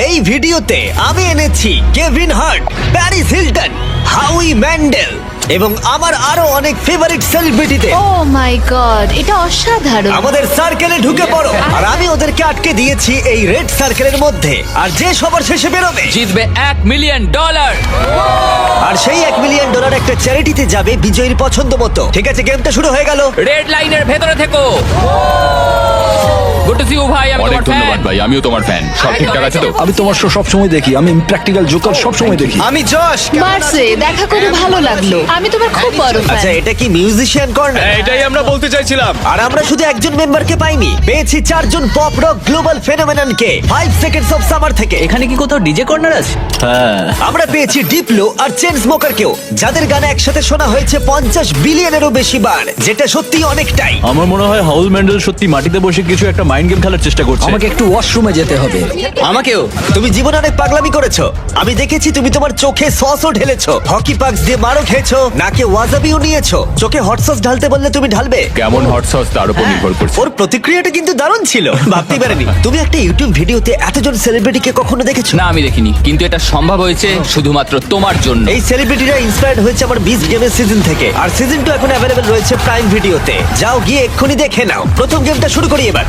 এই ভিডিওতে আমি এনেছি Kevin Hart, Paris Hilton, হাউই Mendel এবং আমার আরো অনেক ফেভারিট সেলিব্রিটিদের ও মাই গড, এটা অসাধারণ। আমাদের সার্কেলে ঢুকে পড়ো। আর আমি ওদেরকে আটকে দিয়েছি এই রেড সার্কেলের মধ্যে, আর যে সবার শেষে বেরোবে জিতবে $1 মিলিয়ন। আর সেই $1 মিলিয়ন একটা চ্যারিটিতে যাবে বিজয়ীর পছন্দ মতো। ঠিক আছে, গেমটা শুরু হয়ে গেল। রেড লাইনের ভেতরে থেকো। গুড টু সি ইউ ভাই, আমি অনেক তোমার ফ্যান। ধন্যবাদ ভাই, আমিও তোমার ফ্যান। সব ঠিকঠাক আছে তো? আমি তোমার শো সবসময় দেখি। আমি প্র্যাকটিক্যাল জোকার সবসময় দেখি। আমি যশ। মার্সে দেখা করে ভালো লাগলো। আমি তোমার খুব বড় আচ্ছা, ফ্যান। এটা কি মিউজিশিয়ান কর্নার? এটাই আমরা বলতে চাইছিলাম। আর আমরা শুধু একজন মেম্বারকে পাইনি, পেয়েছি 4 জন পপ রক গ্লোবাল ফেনোমেননকে 5 সেকেন্ডস অফ সামার থেকে। এখানে কি কোথাও ডিজে কর্নার আছে? আমরা পেয়েছি ডিপ্লো আর চেন স্মোকারকেও, যাদের গানে একসাথে শোনা হয়েছে 50 বিলিয়নেরও বেশি বার, যেটা সত্যি অনেকটাই। আমার মনে হয় হাউল ম্যান্ডেল সত্যি মাটিতে বসে কিছু একটা মাইন্ড গেম খেলার চেষ্টা করছে। আমাকে একটু ওয়াশরুমে যেতে হবে। আমাকেও। তুমি জীবনে অনেক পাগলামি করেছো। আমি দেখেছি তুমি তোমার চোখে সসও ঢেলেছো, হকি পাক্স দিয়ে মারও খেয়েছো, নাকে ওয়াজাবিও নিয়েছো। চোখে হট সস ঢালতে বললে তুমি ঢালবে। কেমন হট সস তার উপর নির্ভর করছে। ওর প্রতিক্রিয়াটা কিন্তু দারুণ ছিল, ভাবতে পারেনি। তুমি একটা ইউটিউব ভিডিওতে এতজন সেলিব্রিটিকে কখনো দেখেছো? না, আমি দেখিনি, কিন্তু এটা সম্ভব হয়েছে শুধুমাত্র তোমার জন্য। এই সেলিব্রিটিরা ইন্সপায়ার্ড হয়েছে আমার বিস্ট গেমের সিজন থেকে, আর সিজন 2 এখন অ্যাভেলেবল রয়েছে প্রাইম ভিডিওতে। যাও গিয়ে এক্ষুনি দেখে নাও। প্রথম গেমটা শুরু করি এবার।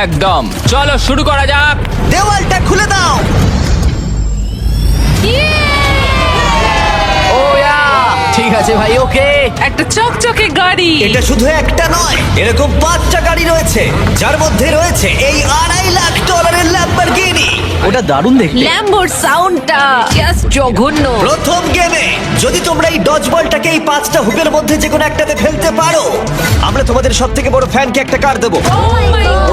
একদম, চলো শুরু করা যাক। দেওয়ালটা খুলে দাও। ও ইয়া, ঠিক আছে ভাই, ওকে। একটা চকচকে গাড়ি। এটা শুধু একটা নয়, এরকম 5টা গাড়ি রয়েছে, যার মধ্যে রয়েছে এই $2.5 লাখ ল্যাম্বরগিনি। ওটা দারুণ দেখতে। ল্যাম্বোর সাউন্ডটা জাস্ট জঘন্য। প্রথম গেমে যদি তোমরা এই ডজ বলটাকে এই 5টা হুপের মধ্যে যে কোনো একটাতে ফেলতে পারো, আমরা তোমাদের সবথেকে বড় ফ্যানকে একটা কার দেবো।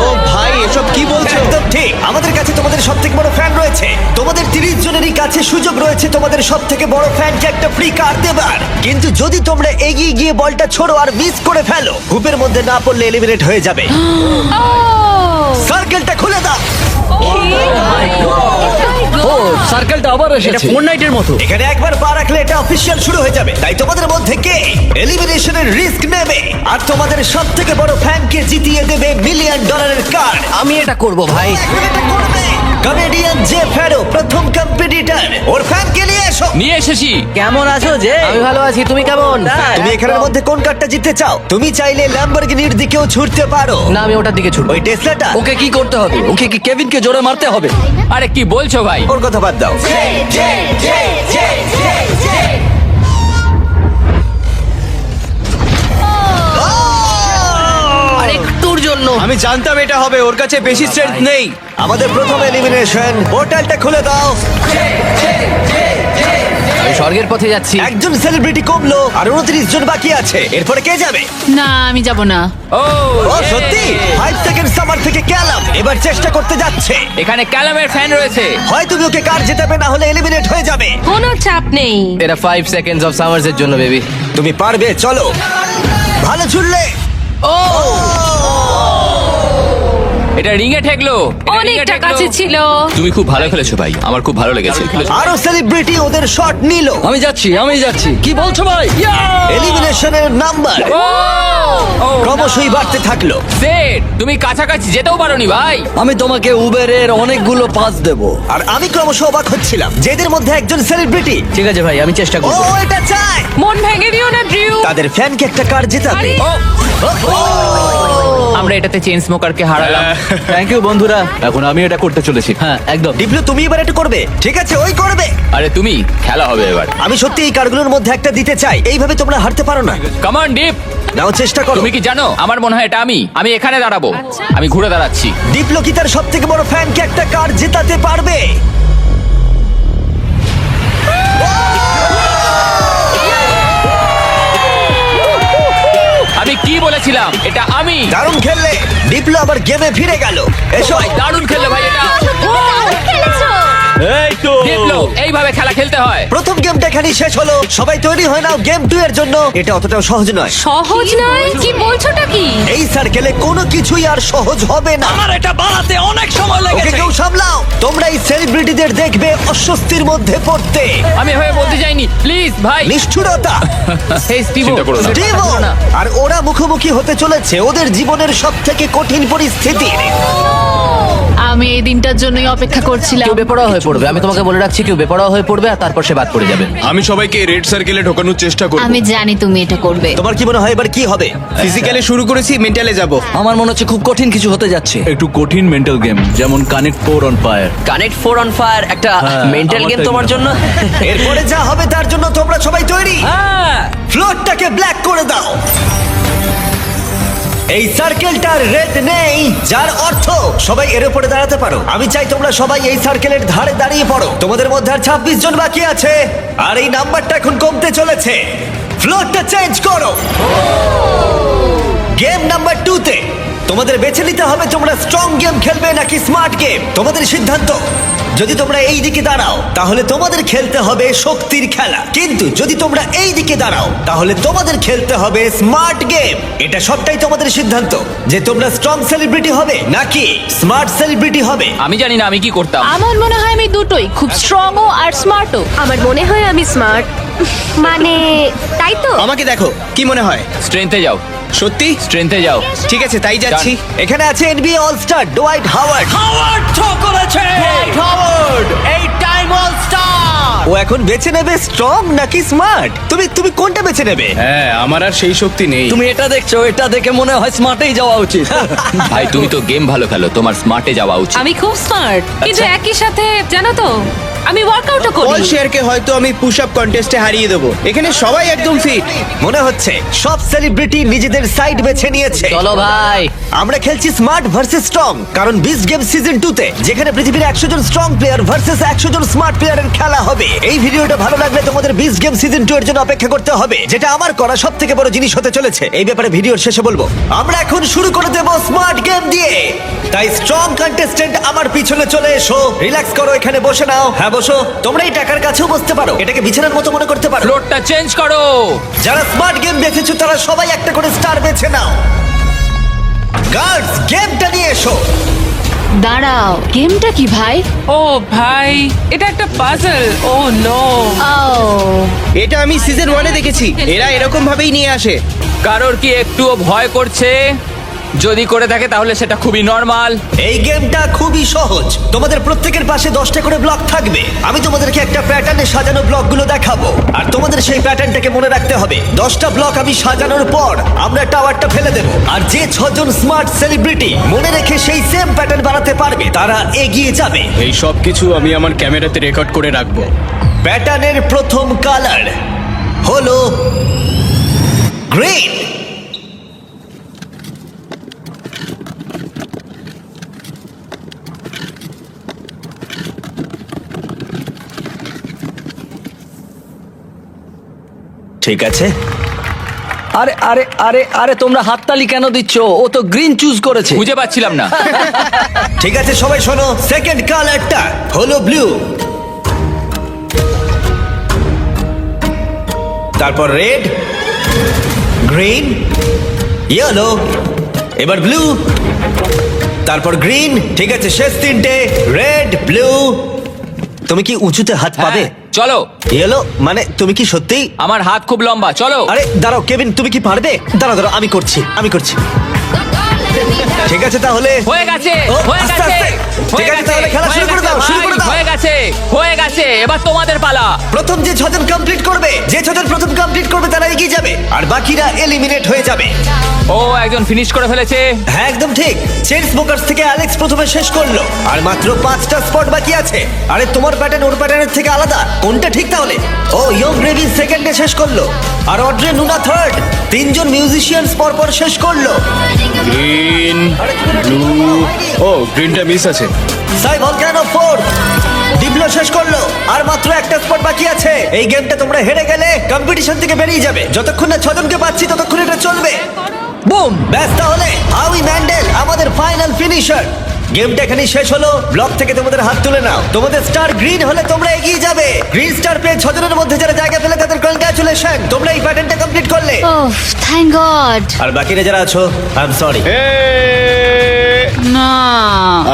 ও ভাই, এসব কি বলছো? একদম ঠিক, আমাদের কাছে তোমাদের সবথেকে বড় ফ্যান রয়েছে। তোমাদের 30 জনেরই কাছে সুযোগ রয়েছে তোমাদের সবথেকে বড় ফ্যানকে একটা ফ্রি কার দেবার। কিন্তু যদি তোমরা এগিয়ে গিয়ে বলটা ছোড়ো আর মিস করে ফেলো, হুপের মধ্যে না পড়লে এলিমিনেট হয়ে যাবে। সার্কেলটা খুলে দাও। ও, সার্কেলটা আবার এসেছে। এটা ফোরনাইটের মতো। এখানে একবার পা রাখলে এটা অফিসিয়াল শুরু হয়ে যাবে। তাই তোমাদের মধ্যে কে এলিমিনেশনের রিস্ক নেবে আর তোমাদের সবথেকে বড় ফ্যানকে জিতিয়ে দেবে $1 মিলিয়ন কার্ড? আমি এটা করব ভাই। কমেডিয়ান জে ফ্যারো প্রথম কম্পিটিটর, ওর ফ্যানকে নিয়ে এসো। নিয়ে এসেছি। কেমন আছো যে? আমি ভালো আছি, তুমি কেমন? তুমি এখানের মধ্যে কোন কারটা জিততে চাও? তুমি চাইলে ল্যাম্বরগিনির দিকেও ছুটতে পারো। না, আমি ওটার দিকে ছুটবো। ওই টেসলাটা। ওকে কি করতে হবে? ওকে কি কেভিনকে জোরে মারতে হবে? আরে কি বলছো ভাই? ওর কথা বাদ দাও। আরেকটুর জন্য। আমি জানতাম এটা হবে, ওর কাছে বেশি স্ট্রেংথ নেই। আমাদের প্রথম এলিমিনেশন, পোর্টালটা খুলে দাও। আমি স্বর্গের পথে যাচ্ছি। একজন সেলিব্রিটি কমলো আর 29 জন বাকি আছে। এরপরে কে যাবে? না, আমি যাব না। ও ও সত্যি? 5 সেকেন্ড সামার থেকে ক্যালাম এবার চেষ্টা করতে যাচ্ছে। এখানে ক্যালামের ফ্যান রয়েছে। হয় তুমি ওকে কার জেতাবে, না হলে এলিমিনেট হয়ে যাবে। কোনো চাপ নেই। এটা 5 সেকেন্ডস অফ সামার্স এর জন্য বেবি। তুমি পারবে, চলো। ভালো ছুড়লে। ও, এটা রিং এ ঠেকলো। এটা ring এ অনেকটা ঠেকলো। কাছে ছিল। তুমি খুব ভালো খেলেছো ভাই, আমার খুব ভালো লেগেছে। আরো সেলিব্রিটি ওদের শট নিল। আমি যাচ্ছি। কি বলছো ভাই? এলিমিনেশনের নাম্বার ও, ও, ক্রমশই বাড়তে থাকলো। সেট, তুমি কাছাকাছি যেতেও পারোনি ভাই। আমি তোমাকে উবেরের অনেকগুলো পাস দেব। আর আমি ক্রমশ অবাক হচ্ছিলাম যে এদের মধ্যে একজন সেলিব্রিটি। ঠিক আছে ভাই, আমি চেষ্টা ও করব। এটা চায় মন ভেঙে দিও না, ড্রিউ। তাদের ফ্যানকে একটা কার জেতাবে। ও, ও, আমরা এটাতে চেন স্মোকারকে হারালাম। থ্যাংক ইউ বন্ধুরা। এখন আমি এটা করতে চলেছি। হ্যাঁ, একদম। ডিপ্লো তুমি এবার এটা করবে? ঠিক আছে, ওই করবে। আরে তুমি, খেলা হবে এবার। আমি সত্যি এই কারগুলোর মধ্যে একটা দিতে চাই। এইভাবে তোমরা হারতে পারো না। Come on deep. নাও চেষ্টা করো। তুমি কি জানো, আমার মনে হয় এটা আমি এখানে দাঁড়াবো। আমি ঘুরে দাঁড়াচ্ছি। ডিপ্লো কি তার সব থেকে বড় ফ্যানকে একটা কার জেতাতে পারবে? আমি কি বলেছিলাম, এটা আমি। দারুণ খেললে। ডিপ্লো আবার গেমে ফিরে গেল। এসো। ভাই, দারুণ খেললে ভাই এটা। খেলেছো। এই তো। দেখলো, এইভাবে খেলা খেলতে হয়। প্রথম গেমটা এখানেই শেষ হলো। সবাই তৈরি হয়ে নাও গেম 2 এর জন্য। এটা অতটাও সহজ নয়। সহজ নয়? কি বলছোটা কি? এই সার্কেলে কোনো কিছুই আর সহজ হবে না। আমার এটা বানাতে অনেক সময় ওকে লেগেছে। কেউ সামলাও। তোমরা এই সেলিব্রিটিদের দেখবে অস্বস্তির মধ্যে পড়তে। আমি এভাবে বলতে চাইনি, প্লিজ ভাই। নিষ্ঠুরতা। এই স্টিভো, চিন্তা করো না। স্টিভো। আর ওরা মুখোমুখি হতে চলেছে ওদের জীবনের সব থেকে কঠিন পরিস্থিতির। আমি এই দিনটার জন্যই অপেক্ষা করছিলাম। কেউ বেপরোয়া হয়ে পড়বে, আমি তোমাকে বলে রাখছি, কেউ বেপরোয়া হয়ে পড়বে আর তারপর সে বাদ পড়ে যাবে। আমি সবাইকে রেড সার্কেলে ঢোকানোর চেষ্টা করব। আমি জানি তুমি এটা করবে। তোমার কি মনে হয় এবার কি হবে? ফিজিক্যালি শুরু করেছি, মেন্টালে যাব। আমার মনে হচ্ছে খুব কঠিন কিছু হতে যাচ্ছে। একটু কঠিন মেন্টাল গেম, যেমন connect 4 on fire. Connect 4 on fire একটা হ্যাঁ, মেন্টাল আমার গেম তাই তোমার মনে জন্য? এরপরে যা হবে তার জন্য তোমরা সবাই তৈরি? হ্যাঁ। ফ্লোরটাকে ব্ল্যাক করে দাও। এই সার্কেলটার রেড নেই, যার অর্থ সবাই এর উপরে দাঁড়াতে পারো। আমি চাই তোমরা সবাই এই সার্কেলের ধারে দাঁড়িয়ে পড়ো। তোমাদের মধ্যে আর 26 জন বাকি আছে, আর এই নাম্বারটা এখন কমতে চলেছে। ফ্লোরটা চেঞ্জ করো। গেম নাম্বার 2 তে তোমাদের বেছে নিতে হবে তোমরা স্ট্রং গেম খেলবে নাকি স্মার্ট গেম। তোমাদের সিদ্ধান্ত। যদি তোমরা এই দিকে দাঁড়াও তাহলে তোমাদের খেলতে হবে শক্তির খেলা, কিন্তু যদি তোমরা এই দিকে দাঁড়াও তাহলে তোমাদের খেলতে হবে স্মার্ট গেম। এটা সবটাই তোমাদের সিদ্ধান্ত যে তোমরা স্ট্রং সেলিব্রিটি হবে নাকি স্মার্ট সেলিব্রিটি হবে। আমি জানি না আমি কি করতাম। আমার মনে হয় আমি দুটোই, খুব স্ট্রংও আর স্মার্টও। আমার মনে হয় আমি স্মার্ট, মানে তাই তো। আমাকে দেখো, কি মনে হয়? স্ট্রেংথে যাও, সত্যি? স্ট্রেংথে যাও। ঠিক আছে, তাই যাচ্ছি। এখানে আছে NBA all star Dwight Howard. ও এখন বেছে নেবে স্ট্রং নাকি স্মার্ট। তুমি কোনটা বেছে নেবে? হ্যাঁ, আমার আর সেই শক্তি নেই। তুমি এটা দেখছো, এটা দেখে মনে হয় স্মার্টেই যাওয়া উচিত। ভাই তুমি তো গেম ভালো খেলো, তোমার স্মার্টে যাওয়া উচিত। আমি খুব স্মার্ট, কিন্তু একই সাথে জানো তো আমি ওয়ার্কআউটও পল করি। শেয়ারকে হয়তো আমি পুশ আপ কন্টেস্টে হারিয়ে দেবো। এখানে সবাই একদম ফিট। মনে হচ্ছে সব সেলিব্রিটি নিজেদের সাইড বেছে নিয়েছে। চলো ভাই। আমরা খেলছি স্মার্ট ভার্সেস স্ট্রং, কারণ বিচ গেম সিজন 2 তে যেখানে পৃথিবীর 100 জন স্ট্রং প্লেয়ার ভার্সেস 100 জন স্মার্ট প্লেয়ারের খেলা হবে। এই ভিডিওটা ভালো লাগলে তোমাদের বিচ গেম সিজন 2 এর জন্য অপেক্ষা করতে হবে, যেটা আমার করা সবথেকে বড় জিনিস হতে চলেছে। এই ব্যাপারে ভিডিওর শেষে বলবো। আমরা এখন শুরু করে দেব স্মার্ট গেম দিয়ে। তাই স্ট্রং কন্টেস্ট্যান্ট আমার পিছনে চলে এসো। রিল্যাক্স করো, এখানে বসে নাও। হ্যাঁ বসো। তোমরা এই টাকার কাছেও বসতে পারো, এটাকে বিছানার মতো মনে করতে পারো। ফ্লোরটা চেঞ্জ করো। যারা স্মার্ট গেম বেছেছো তারা সবাই একটা করে স্টার বেছে নাও। গার্ডস, গেমটা নিয়ে এসো। দাঁড়াও, গেমটা কি ভাই? ও ভাই, এটা একটা পাজল। ও নো। ও এটা আমি সিজন 1 এ দেখেছি। এরা এরকম ভাবেই নিয়ে আসে। কারোর কি একটুও ভয় করছে? যদি করে থাকে তাহলে সেটা খুবই নর্মাল। এই গেমটা খুবই সহজ। তোমাদের প্রত্যেকের পাশে 10টা করে ব্লক থাকবে। আমি তোমাদেরকে একটা প্যাটার্নে সাজানো ব্লকগুলো দেখাবো, আর তোমাদের সেই প্যাটার্নটাকে মনে রাখতে হবে। 10টা ব্লক আমি সাজানোর পর আমরা টাওয়ারটা ফেলে দেব, আর যে 6 জন স্মার্ট সেলিব্রিটি মনে রেখে সেই সেম প্যাটার্ন বানাতে পারবে তারা এগিয়ে যাবে। এই সব কিছু আমি আমার ক্যামেরাতে রেকর্ড করে রাখবো। প্যাটার্নের প্রথম কালার হলো গ্রিন। ঠিক আছে, আরে আরে আরে আরে তোমরা হাততালি কেন দিচ্ছ? ও তো গ্রিন চুজ করেছে। বুঝে পাচ্ছিলাম না। ঠিক আছে সবাই শোনো, সেকেন্ড কালারটা হলো ব্লু, তারপর রেড, গ্রিন, ইয়েলো, এবার ব্লু, তারপর গ্রিন। ঠিক আছে, শেষ তিনটে রেড, ব্লু। তুমি কি উঁচুতে হাত পাবে? হ্যাঁ, চলো। ইয়েলো মানে তুমি কি সত্যি? আমার হাত খুব লম্বা, চলো। আরে দাঁড়াও কেভিন, তুমি কি পারবে? দাঁড়াও আমি করছি। ঠিক আছে তাহলে হয়ে গেছে, ও, হয়ে আস্তে গেছে, আস্তে। হয়ে ঠিক আছে, গেছে, তাহলে খেলা হয়ে শুরু করে গেছে দাও, শুরু ভাই, করে দাও। হয়ে গেছে, হয়ে গেছে। এবার তোমাদের পালা। প্রথম যে 6 জন কমপ্লিট করবে, প্রথম কমপ্লিট করবে তারা এগিয়ে যাবে, আর বাকিরা এলিমিনেট হয়ে যাবে। ও একজন ফিনিশ করে ফেলেছে। হ্যাঁ একদম ঠিক। চেন স্মোকার্স থেকে অ্যালেক্স প্রথমে শেষ করলো, আর মাত্র 5টা স্পট বাকি আছে। আরে তোমার প্যাটার্ন ওর প্যাটার্নের থেকে আলাদা, কোনটা ঠিক তাহলে? ও ইয়ং গ্রেভি সেকেন্ডে শেষ করলো, আর অড্রে নুনা থার্ড। 3 জন মিউজিশিয়ানস পরপর শেষ করলো। গ্রিন, ব্লু, ও গ্রিনটা মিস আছে। সাই ভলকানো ফোর্থ, ডিবলো শেষ করলো, আর মাত্র একটা স্পট বাকি আছে। এই গেমটা তোমরা হেরে গেলে কম্পিটিশন থেকে বেরিয়ে যাবে। যতক্ষণ না 6 জনকে পাচ্ছি ততক্ষণ এটা চলবে। বুম, ব্যাস তাহলে হাউই ম্যান্ডেল আমাদের ফাইনাল ফিনিশার। গেমটা এখানেই শেষ হলো। ব্লক থেকে তোমাদের হাত তুলে নাও। তোমাদের স্টার গ্রিন হলে তোমরা এগিয়ে যাবে। গ্রিন স্টার পেয়ে 6 জনের মধ্যে যারা জায়গা পেলে তাদের কনগ্রাচুলেশন, তোমরা এই প্যাটার্নটা কমপ্লিট করলে। ওহ থ্যাংক গড। আর বাকিরা যারা আছো, আই এম সরি। না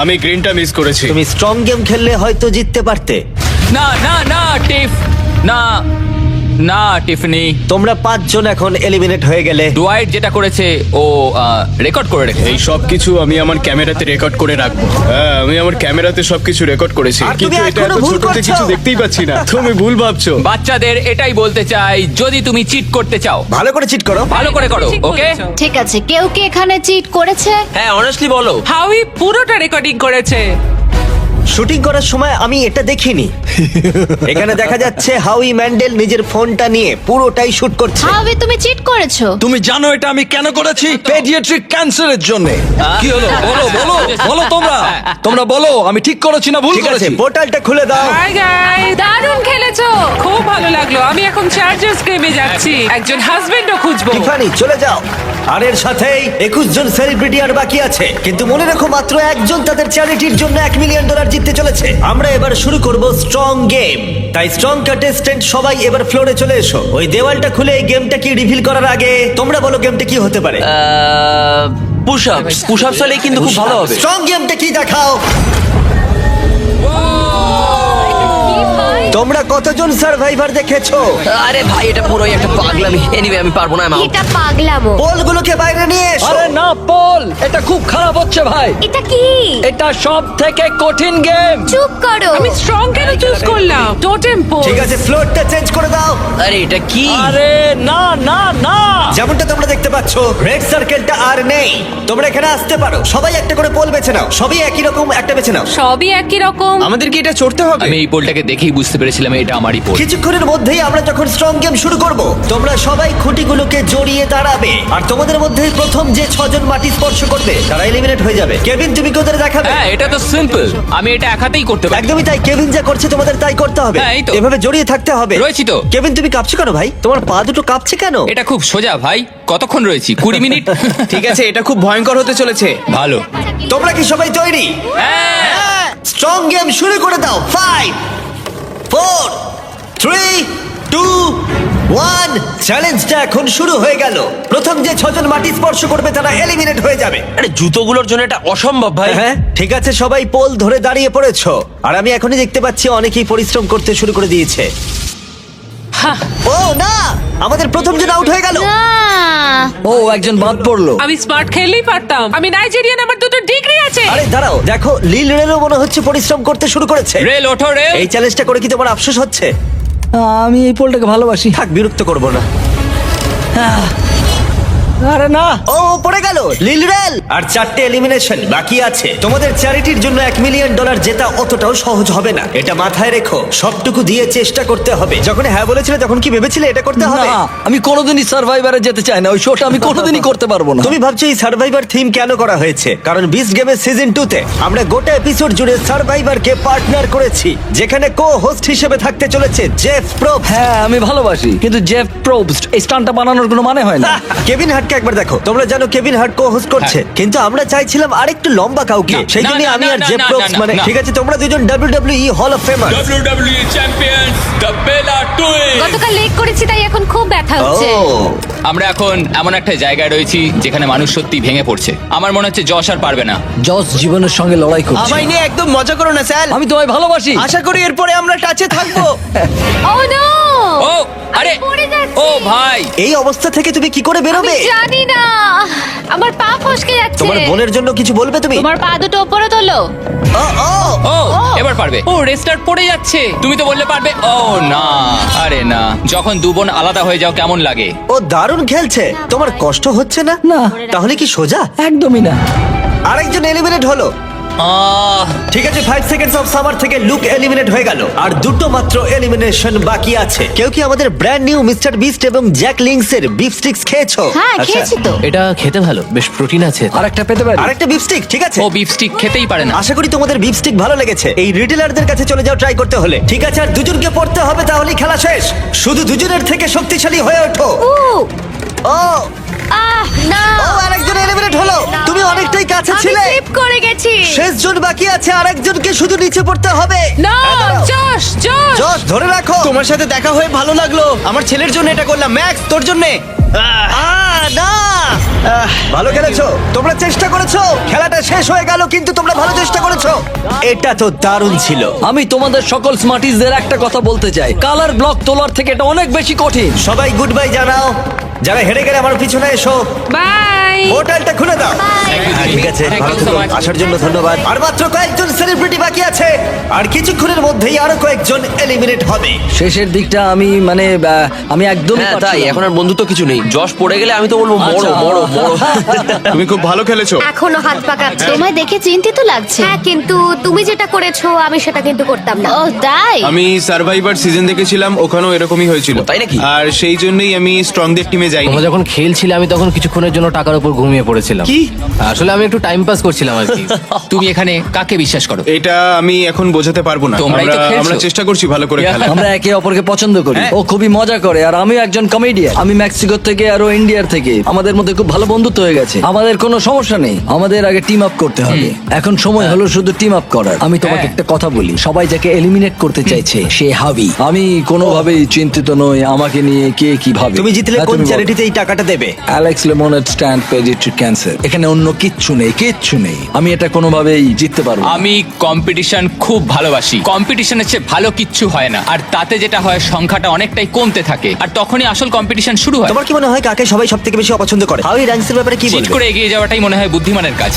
আমি গ্রিনটা মিস করেছি। তুমি স্ট্রং গেম খেললে হয়তো জিততে পারতে। না না না টিফ, না না টিফনি, তোমরা 5 জন এখন এলিমিনেট হয়ে গেলে। ডুয়াইট যেটা করেছে ও রেকর্ড করে রেখেছে। এই সব কিছু আমি আমার ক্যামেরাতে রেকর্ড করে রাখবো। হ্যাঁ, আমি আমার ক্যামেরাতে সবকিছু রেকর্ড করেছি, আর তুমি কিন্তু এটা এখনো এত ভুল ছোটতে করছো। কিছু দেখতেই পাচ্ছি না। তুমি ভুল ভাবছো। বাচ্চাদের এটাই বলতে চাই, যদি তুমি চিট করতে চাও ভালো করে চিট করো। ভালো করে করো, ঠিক ওকে? বলেছো। ঠিক আছে, কেউ কি এখানে চিট করেছে? হ্যাঁ অনেস্টলি বলো। হাউই পুরোটা রেকর্ডিং করেছে। শুটিং করার সময় আমি এটা দেখিনি। এখানে দেখা যাচ্ছে হাউই ম্যান্ডেল নিজের ফোনটা নিয়ে পুরোটাই শুট করছে। হাউই, তুমি চিট করেছো? তুমি জানো এটা আমি কেন করেছি? পেডিয়াট্রিক ক্যান্সারের জন্য। কি হলো? বলো বলো বলো তোমরা। তোমরা বলো আমি ঠিক করেছি না ভুল ঠিক আছে, করেছি? পোর্টালটা খুলে দাও। হাই গাইস, দারুণ খেলেছো, খুব ভালো লাগলো। আমি এখন চার্জার্স গেমে যাচ্ছি, একজন হাজবেন্ডও খুঁজবো। টিফানি চলে যাও। আর এর সাথেই 21 জন সেলিব্রিটি আর বাকি আছে, কিন্তু মনে রেখো মাত্র একজন তাদের চ্যারিটির জন্য $1 মিলিয়ন জিততে চলেছে। আমরা এবার শুরু করব স্ট্রং গেম। তাই স্ট্রং কন্টেস্টেন্ট সবাই এবার ফ্লোরে চলে এসো। ওই দেওয়ালটা খুলে এই গেমটা কি রিভিল করার আগে তোমরা বলো গেমটা কি হতে পারে। পুশ আপ হলে কিন্তু খুব ভালো হবে। স্ট্রং গেমটা কি দেখাও। তোমরা কতজন সার্ভাইভার দেখেছো? আরে ভাই এটা পুরোই একটা পাগলামি। এনিওয়ে আমি পারবো না। এটা পাগলামো। বলগুলোকে বাইরে নিয়ে এসো। আরে না পল, এটা খুব খারাপ হচ্ছে ভাই। এটা কি? এটা সব থেকে কঠিন গেম। চুপ করো। আমি স্ট্রং কেন চুজ করলাম? Totem pole. ঠিক আছে, ফ্লোরটা চেঞ্জ করে দাও। আরে এটা কি? আরে না না না। যেমনটা তোমরা দেখতে পাচ্ছ, রেড সার্কেলটা আর নেই। তোমরা এখানে আসতে পারো, সবাই একটা করে পোল বেছে নাও। সবই একই রকম, একটা বেছে নাও। সবই একই রকম। আমাদের কি এটা চড়তে হবে? আমি এই পোলটাকে দেখেই বুঝতে পেরেছিলাম এটা আমারই পোল। কিছুক্ষণের মধ্যেই আমরা যখন স্ট্রং গেম শুরু করব, তোমরা সবাই খুঁটিগুলোকে জড়িয়ে দাঁড়াবে। আর তোমাদের মধ্যেই প্রথম যে 6 জন মাটি স্পর্শ করবে তারা এলিমিনেট হয়ে যাবে। কেভিন, তুমি কোথায় দেখাবে? হ্যাঁ, এটা তো সিম্পল, আমি এটা এক হাতেই করতে পারি। একদমই তাই, কেভিন যা করছে তোমাদের তাই করতে হবে। হ্যাঁ, এই তো। এভাবে জড়িয়ে থাকতে হবে। রয়েছি তো। কেভিন, তুমি কাঁপছো কেন ভাই? তোমার পা দুটো কাঁপছে কেন? এটা খুব সোজা ভাই, কতক্ষণ রয়েছি? 20 মিনিট। ঠিক আছে, এটা খুব ভয়ঙ্কর হতে চলেছে। ভালো। তোমরা কি সবাই তৈরি? হ্যাঁ। স্ট্রং গেম শুরু করে দাও। 5 4 3 2 1 চ্যালেঞ্জটা এখন শুরু হয়ে গেল। প্রথম যে 6 জন মাটি স্পর্শ করবে তারা এলিমিনেট হয়ে যাবে। আরে জুতোগুলোর জন্য এটা অসম্ভব ভাই। হ্যাঁ, ঠিক আছে, সবাই পোল ধরে দাঁড়িয়ে পড়েছো। আর আমি এখনই দেখতে পাচ্ছি অনেকেই পরিশ্রম করতে শুরু করে দিয়েছে। ও না, আমাদের প্রথম জন আউট হয়ে গেল। না। ও একজন বাদ পড়লো। আমি স্মার্ট খেললেই পারতাম। আমি নাইজেরিয়ান, আমার 2টো ডিগ্রি আছে। আরে দাঁড়াও, দেখো লিল রেলও মনে হচ্ছে পরিশ্রম করতে শুরু করেছে। রেল ওঠো রেল। এই চ্যালেঞ্জটা করে কি তোমার আফসোস হচ্ছে? আমি এই পোলটাকে ভালোবাসি। থাক, বিরক্ত করবো না। আরে না। ও পড়ে গেল লিল রেল। আর 4টে এলিমিনেশন বাকি আছে। তোমাদের চ্যারিটির জন্য $1 মিলিয়ন জেতা অতটাও সহজ হবে না, এটা মাথায় রেখো। সবটুকু দিয়ে চেষ্টা করতে হবে। যখন হ্যাঁ বলেছিলে তখন কি ভেবেছিলে এটা করতে হবে? না, আমি কোনোদিনই সার্ভাইভারে যেতে চাই না। ওই শোটা আমি কোনোদিনই করতে পারবো না। তুমি ভাবছো এই সার্ভাইভার থিম কেন করা হয়েছে? কারণ বিস্ট গেমের সিজন 2 তে আমরা গোটা এপিসোড জুড়ে সার্ভাইভারকে পার্টনার করেছি, যেখানে কো হোস্ট হিসেবে থাকতে চলেছে জেফ প্রোবস। হ্যাঁ আমি ভালোবাসি, কিন্তু জেফ প্রোবস্ট এই স্টান্টটা বানানোর কোনো মানে হয় না। কেভিন হার্টকে একবার দেখো। তোমরা জানো কেভিন হার্ট কো হোস্ট করছে, কিন্তু আমরা চাইছিলাম আরেকটু লম্বা কাউকে। না, সেই না, জন্য না, আমি না, আর না, জেফ না, প্রোবস না, মানে না। ঠিক আছে, তোমরা দুজন WWE hall of famer. WWE champion the Bella Twins. গতকাল লেগ করেছি তাই এখন খুব ব্যথা হচ্ছে। আমরা এখন এমন একটা জায়গায় রয়েছি যেখানে মানুষ সত্যি ভেঙে পড়ছে। আমার মনে হচ্ছে যশ আর পারবে না। জস জীবনের সঙ্গে লড়াই করছে। আমায় নিয়ে একদম মজা করো না স্যার। আমি তোমায় ভালোবাসি। আশা করি এরপরে আমরা টাচে থাকবো। ও নো! ও আরে পড়ে যাচ্ছি। ও ভাই, এই অবস্থা থেকে তুমি কি করে আমি বেরোবে? জানি না, আমার পা ফসকে যাচ্ছে। তোমার বোনের জন্য কিছু বলবে তুমি? তোমার পা দুটো উপরে তোলো। ও ও ও এবার পারবে। ও রেস্টার্ট পড়ে যাচ্ছে। তুমি তো বললে পারবে। ও না, আরে না, যখন দু বোন আলাদা হয়ে যাও কেমন লাগে? ও দারুণ খেলছে। তোমার কষ্ট হচ্ছে না? না। তাহলে কি সোজা? একদমই না। আরেকজন এলিমিনেট হলো। ঠিক আছে, 5 সেকেন্ডস অফ সামার থেকে লুক এলিমিনেট হয়ে গেল। আর দুটো মাত্র এলিমিনেশন বাকি আছে। কেউ কি আমাদের ব্র্যান্ড নিউ মিস্টার বিস্ট এবং জ্যাক লিংস এর বিফ স্টিক্স খেয়েছো? হ্যাঁ, আচ্ছা। খেয়েছি তো। এটা খেতে ভালো, বেশ প্রোটিন আছে। আরেকটা পেতে পারি? আরেকটা বিফ স্টিক, ঠিক আছে। ও বিফ স্টিক খেতেই পারে না। আশা করি তোমাদের বিফ স্টিক ভালো লেগেছে। এই রিটেলারদের কাছে চলে যাও ট্রাই করতে হলে। ঠিক আছে, আর দুজনকে পড়তে হবে, তাহলেই খেলা শেষ। শুধু দুজনের থেকে শক্তিশালী হয়ে ওঠো। উ, ও না। ও আরেকজন এলিমিনেট হলো। তুমি অনেকটাই কাছে আমি ছিলে। স্লিপ করে গেছি। শেষ জন বাকি আছে, আরেকজনকে শুধু নিচে পড়তে হবে। না, হ্যাঁ, দাঁড়াও। যশ যশ। জশ ধরে রাখো। তোমার সাথে দেখা হয়ে ভালো লাগলো। আমার ছেলের জন্য এটা করলাম। ম্যাক্স তোর জন্য। না ভালো খেলেছো, তোমরা চেষ্টা করেছো, খেলাটা শেষ হয়ে গেল কিন্তু তোমরা ভালো চেষ্টা করেছো। এটা তো দারুণ ছিল। আমি তোমাদের সকল স্মার্টিসদের একটা কথা বলতে চাই, কালার ব্লক তোলার থেকে এটা অনেক বেশি কঠিন। সবাই গুড বাই জানাও, যারা হেরে গেলে আমার পিছনে এসো। বাই। পোর্টালটা খুলে দাও। ঠিক আছে, Thank ভালো you so থেকো, much. আসার জন্য ধন্যবাদ। আর মাত্র কয়েকজন সেলিব্রিটি বাকি আছে, আর কিছুক্ষণের মধ্যেই আরো কয়েকজন এলিমিনেট হবে। শেষের দিকটা আমি একদমই হ্যাঁ, তাই পারছিলাম না। এখন আর বন্ধুত্ব কিছু নেই। যশ পড়ে গেলে আমি তো বলবো মরো আচ্ছা। মরো মরো। তুমি খুব ভালো খেলেছো। এখনো হাত পাকাচ্ছে। তোমায় দেখে চিন্তিত লাগছে। হ্যাঁ, কিন্তু তুমি যেটা করেছো আমি সেটা কিন্তু করতাম না। ও তাই? আমি সার্ভাইভার সিজন দেখেছিলাম, ওখানেও এরকমই হয়েছিল। তাই নাকি? আর সেই জন্যই আমি স্ট্রংদের টিমে যাইনি। তোমরা যখন খেলছিলে আমি তখন কিছুক্ষণের জন্য টাকার উপর ঘুমিয়ে পড়েছিলাম। কি? আসলে আমি একটু টাইম পাস করছিলাম আর কি। তুমি এখানে কাকে বিশ্বাস করো? এটা আমি এখন বোঝাতে পারবো না। তোমরাই তো খেলছো। আমরা চেষ্টা করছি ভালো করে খেলা। আমরা একে অপরকে পছন্দ করি, হ্যাঁ। ও খুবই মজা করে আর আমিও একজন কমেডিয়ান। আমি মেক্সিকো থেকে আর ও ইন্ডিয়ার থেকে, আমাদের মধ্যে খুব ভালো বন্ধুত্ব হয়ে গেছে। আমাদের কোনো সমস্যা নেই, আমাদের আগে টিম আপ করতে হবে। এখন সময় হলো শুধু টিম আপ করার। আমি তোমাকে হ্যাঁ। একটা কথা বলি, সবাই যাকে এলিমিনেট করতে চাইছে সে হাবি। আমি কোনোভাবেই চিন্তিত নই আমাকে নিয়ে কে কি ভাবে। তুমি জিতলে হ্যাঁ, কোন তুমি বলো। চ্যারিটিতে এই টাকাটা দেবে? Alex lemonade stand paediatric cancer. এখানে অন্য কিচ্ছু নেই, কিচ্ছু নেই। আমি এটা কোনোভাবেই জিততে পারবো না। আমি কম্পিটিশন খুব ভালোবাসি। কম্পিটিশনের চেয়ে ভালো কিচ্ছু হয় না, আর তাতে যেটা হয় সংখ্যাটা অনেকটাই কমতে থাকে, আর তখনই আসল কম্পিটিশন শুরু হয়। তোমার কি মনে হয় কাকে সবাই সব থেকে বেশি অপছন্দ করে? হাউ র্যাঙ্কসের ব্যাপারে কি চিট বলবে? করে এগিয়ে যাওয়াটাই মনে হয় বুদ্ধিমানের কাজ।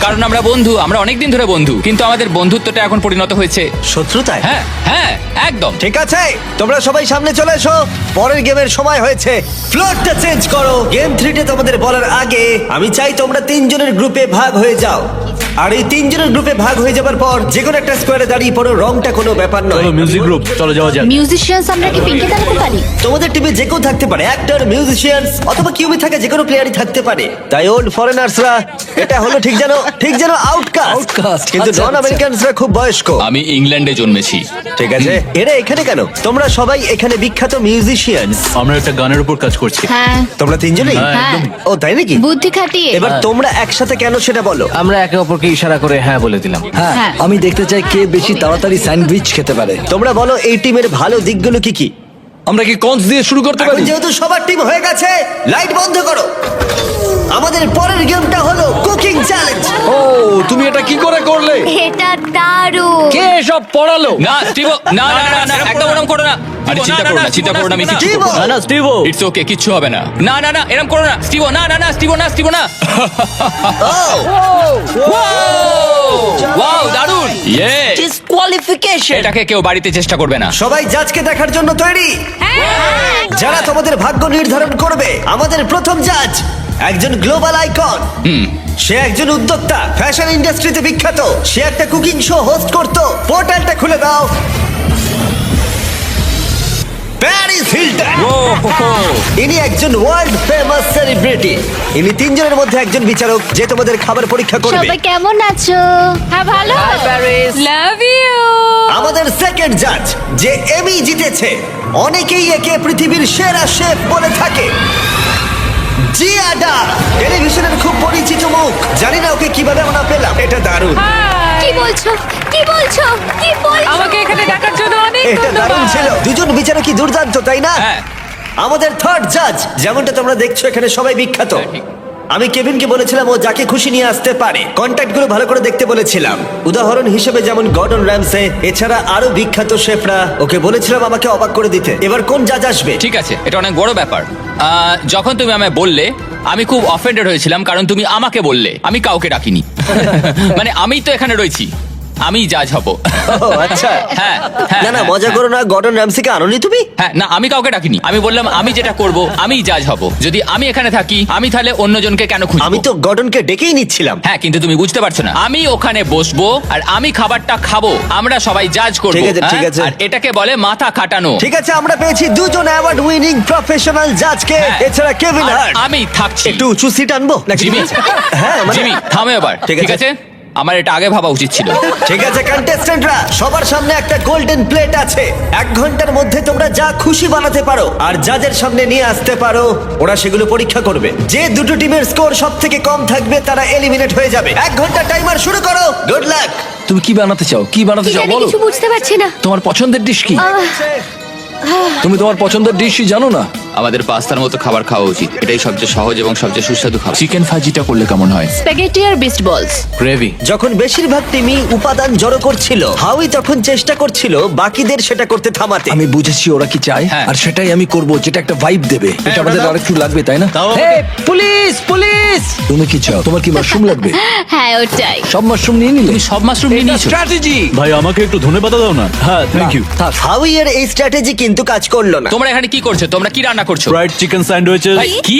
কারণ আমরা বন্ধু, আমরা অনেকদিন ধরে বন্ধু, কিন্তু আমাদের বন্ধুত্বটা এখন পরিণত হয়েছে। শত্রুতায়? হ্যাঁ হ্যাঁ একদম। ঠিক আছে, তোমরা সবাই সামনে চলে এসো, পরের গেমের সময় হয়েছে। ফ্লোরটা চেঞ্জ করো। গেম 3 তোমাদের বলার আগে আমি চাই তোমরা 3 জনের গ্রুপে ভাগ হয়ে যাও। আর এই 3 জনের গ্রুপে ভাগ হয়ে যাবার পর যে কোনো একটা স্কোয়ারে দাঁড়িয়ে পড়ো, রংটা কোনো ব্যাপার নয়। চলো মিউজিক গ্রুপ, চলো যাওয়া যাক। মিউজিশিয়ানস আমরা কি পিঙ্কে দাঁড়াতে পারি? তোমাদের টিমে যে কেউ থাকতে পারে, অ্যাক্টর, মিউজিশিয়ানস অথবা কিউবি থাকা যে কোনো প্লেয়ারই থাকতে পারে। তাই ওল্ড ফরেনার্সরা এটা হলো ঠিক যেন আউটকাস্ট, Outcast, কিন্তু আচ্ছা, নন আচ্ছা। আমেরিকানসরা খুব বয়স্ক। আমি ইংল্যান্ডে জন্মেছি। ঠিক আছে, এরা এখানে কেন? তোমরা সবাই এখানে বিখ্যাত মিউজিশিয়ানস। আমরা একটা গানের উপর কাজ করছি। হ্যাঁ তোমরা 3 জনেই? হ্যাঁ। ও তাই নাকি? বুদ্ধি খাটিয়ে। এবার তোমরা একসাথে কেন সেটা বলো। আমরা একে অপরকে ইশারা করে হ্যাঁ বলে দিলাম। হ্যাঁ, হ্যাঁ। আমি দেখতে চাই কে বেশি তাড়াতাড়ি স্যান্ডউইচ খেতে পারে। তোমরা বলো এই টিমের ভালো দিকগুলো কি কি? আমরা কি কনস দিয়ে শুরু করতে এখন পারি? যেহেতু সবার টিম হয়ে গেছে, লাইট বন্ধ করো। আমাদের পরের গেমটা হলো কুকিং চ্যালেঞ্জ। ও, তুমি এটা কি করে করলে? এটা দারুণ। কে সব পড়ালো? না স্টিভো, না না না না, একদম ওরকম করো না। আরে চিন্তা করো না, চিন্তা করো না, আমি কিছু স্টিভো! না না স্টিভো, ইটস ওকে, কিচ্ছু হবে না। না না না, এরকম করো না স্টিভো, না না না স্টিভো, না স্টিভো না। ওয়াও দারুণ, ইয়ে। ডিসকোয়ালিফিকেশন। এটাকে কেউ বাড়িতে চেষ্টা করবে না। সবাই জাজকে দেখার জন্য তৈরি? যারা তোমাদের ভাগ্য নির্ধারণ করবে। আমাদের প্রথম জাজ একজন গ্লোবাল আইকন। সে একজন উদ্যোক্তা, ফ্যাশন ইন্ডাস্ট্রিতে বিখ্যাত। সে একটা কুকিং শো হোস্ট করতো। পোর্টালটা খুলে দাও। Paris Hilton. ইনি একজন ওয়ার্ল্ড ফেমাস সেলিব্রিটি। ইনি 3 জনের মধ্যে একজন বিচারক যে তোমাদের খাবার পরীক্ষা করবে। সবাই কেমন আছো? হ্যাঁ ভালো। Love you. আমাদের সেকেন্ড জাজ যে এমি জিতেছে, অনেকেই একে পৃথিবীর সেরা শেফ বলে থাকে, জিয়াডা। টেলিভিশনের খুব পরিচিত মুখ। জানি না ওকে কিভাবে আমরা পেলাম, এটা দারুণ। কি বলছো? কি বলছো? কি বলছো? আমাকে এখানে ডাকার জন্য অনেক এটা দারুণ ছিল। ধন্যবাদ। দুজন বিচারকই দুর্দান্ত, তাই না? হ্যাঁ। আমাদের থার্ড জাজ, যেমনটা তোমরা দেখছো এখানে সবাই বিখ্যাত। আমি কেভিনকে বলেছিলাম ও যাকে খুশি নিয়ে আসতে পারে। কন্ট্যাক্ট গুলো ভালো করে দেখতে বলেছিলাম। উদাহরণ হিসেবে যেমন গর্ডন র্যামসে, এছাড়া আরো বিখ্যাত শেফরা। ওকে বলেছিলাম আমাকে অবাক করে দিতে। এবার কোন জাজ আসবে? ঠিক আছে, এটা অনেক বড় ব্যাপার। যখন তুমি আমায় বললে আমি খুব অফেন্ডেড হয়েছিলাম, কারণ তুমি আমাকে বললে, আমি কাউকে ডাকিনি। মানে আমি তো এখানে রয়েছি, আমি জাজ হব। ও, আচ্ছা। হ্যাঁ হ্যাঁ, না না, হ্যাঁ, মজা হ্যাঁ। করো না। গর্ডন র্যামসিকে আনোনি তুমি? হ্যাঁ, না আমি কাউকে ডাকিনি। আমি বললাম আমি যেটা করব, আমি জাজ হব। যদি আমি এখানে থাকি, আমি তাহলে অন্যজনকে কেন খুঁজবো? আমি তো গর্ডনকে ডেকেই নিচ্ছিলাম। হ্যাঁ, কিন্তু তুমি বুঝতে পারছো না। আমি ওখানে বসবো আর আমি খাবারটা খাবো, আমরা সবাই জাজ করবো। ঠিক আছে, ঠিক হ্যাঁ? আছে। আর এটাকে বলে মাথা খাটানো। ঠিক আছে, আমরা পেয়েছি 2 জন অ্যাওয়ার্ড উইনিং প্রফেশনাল জাজকে। হ্যাঁ। এছাড়া কেভিন আর হার্ট। আমি থাকছি। একটু উঁচু সিট আনবো নাকি? জিমি, হ্যাঁ মানে- জিমি থামো এবার। ঠিক ঠিক আছে। আছে, আমার এটা আগে ভাবা উচিত ছিল। ঠিক আছে কন্টেস্ট্যান্টরা, সবার সামনে একটা গোল্ডেন প্লেট আছে। 1 ঘন্টার মধ্যে তোমরা যা খুশি বানাতে পারো আর জাজের সামনে নিয়ে আসতে পারো। ওরা সেগুলো পরীক্ষা করবে। যে দুটো টিমের স্কোর সব থেকে কম থাকবে তারা এলিমিনেট হয়ে যাবে। 1 ঘন্টা টাইমার শুরু করো। Good luck. তুমি কি বানাতে চাও? কি বানাতে কি চাও জানি, বলো। কিছু বুঝতে পারছি না। তোমার পছন্দের ডিশ কি? তুমি তোমার পছন্দের ডিশই জানো না? আমাদের পাস্তার মতো খাবার খাওয়া উচিত, এটাই সবচেয়ে সহজ এবং সবচেয়ে সুস্বাদু খাবার। চিকেন ফাজিটা করলে কেমন হয়? স্প্যাগেটি আর বিস্ট বলস। গ্রেভি। যখন বেশিরভাগ টিমই উপাদান জড়ো করছিল, হাউই তখন চেষ্টা করছিল বাকিদের সেটা করতে থামাতে। আমি বুঝেছি ওরা কি চায়, হ্যাঁ। আর সেটাই আমি করব, যেটা একটা ভাইব দেবে। এটা আমাদের ওটা দাও। আরেকটু লাগবে, তাই না? দাও আমাকে। হে, পুলিশ পুলিশ! তুমি কি চাও? তোমার কি মাশরুম লাগবে? হ্যাঁ ওটাই। সব মাশরুম নিয়ে নিলে? তুমি সব মাশরুম নিয়ে নিয়েছো? স্ট্র্যাটেজি। ভাই আমাকে একটু ধনেপাতা দাও না। হ্যাঁ, থ্যাংক ইউ। থাক। হাউই এর এই স্ট্র্যাটেজি কিন্তু কাজ করলো না। তোমরা এখানে কি করছো? তোমরা কি রান্না করছো? Fried chicken sandwiches. ভাই, কি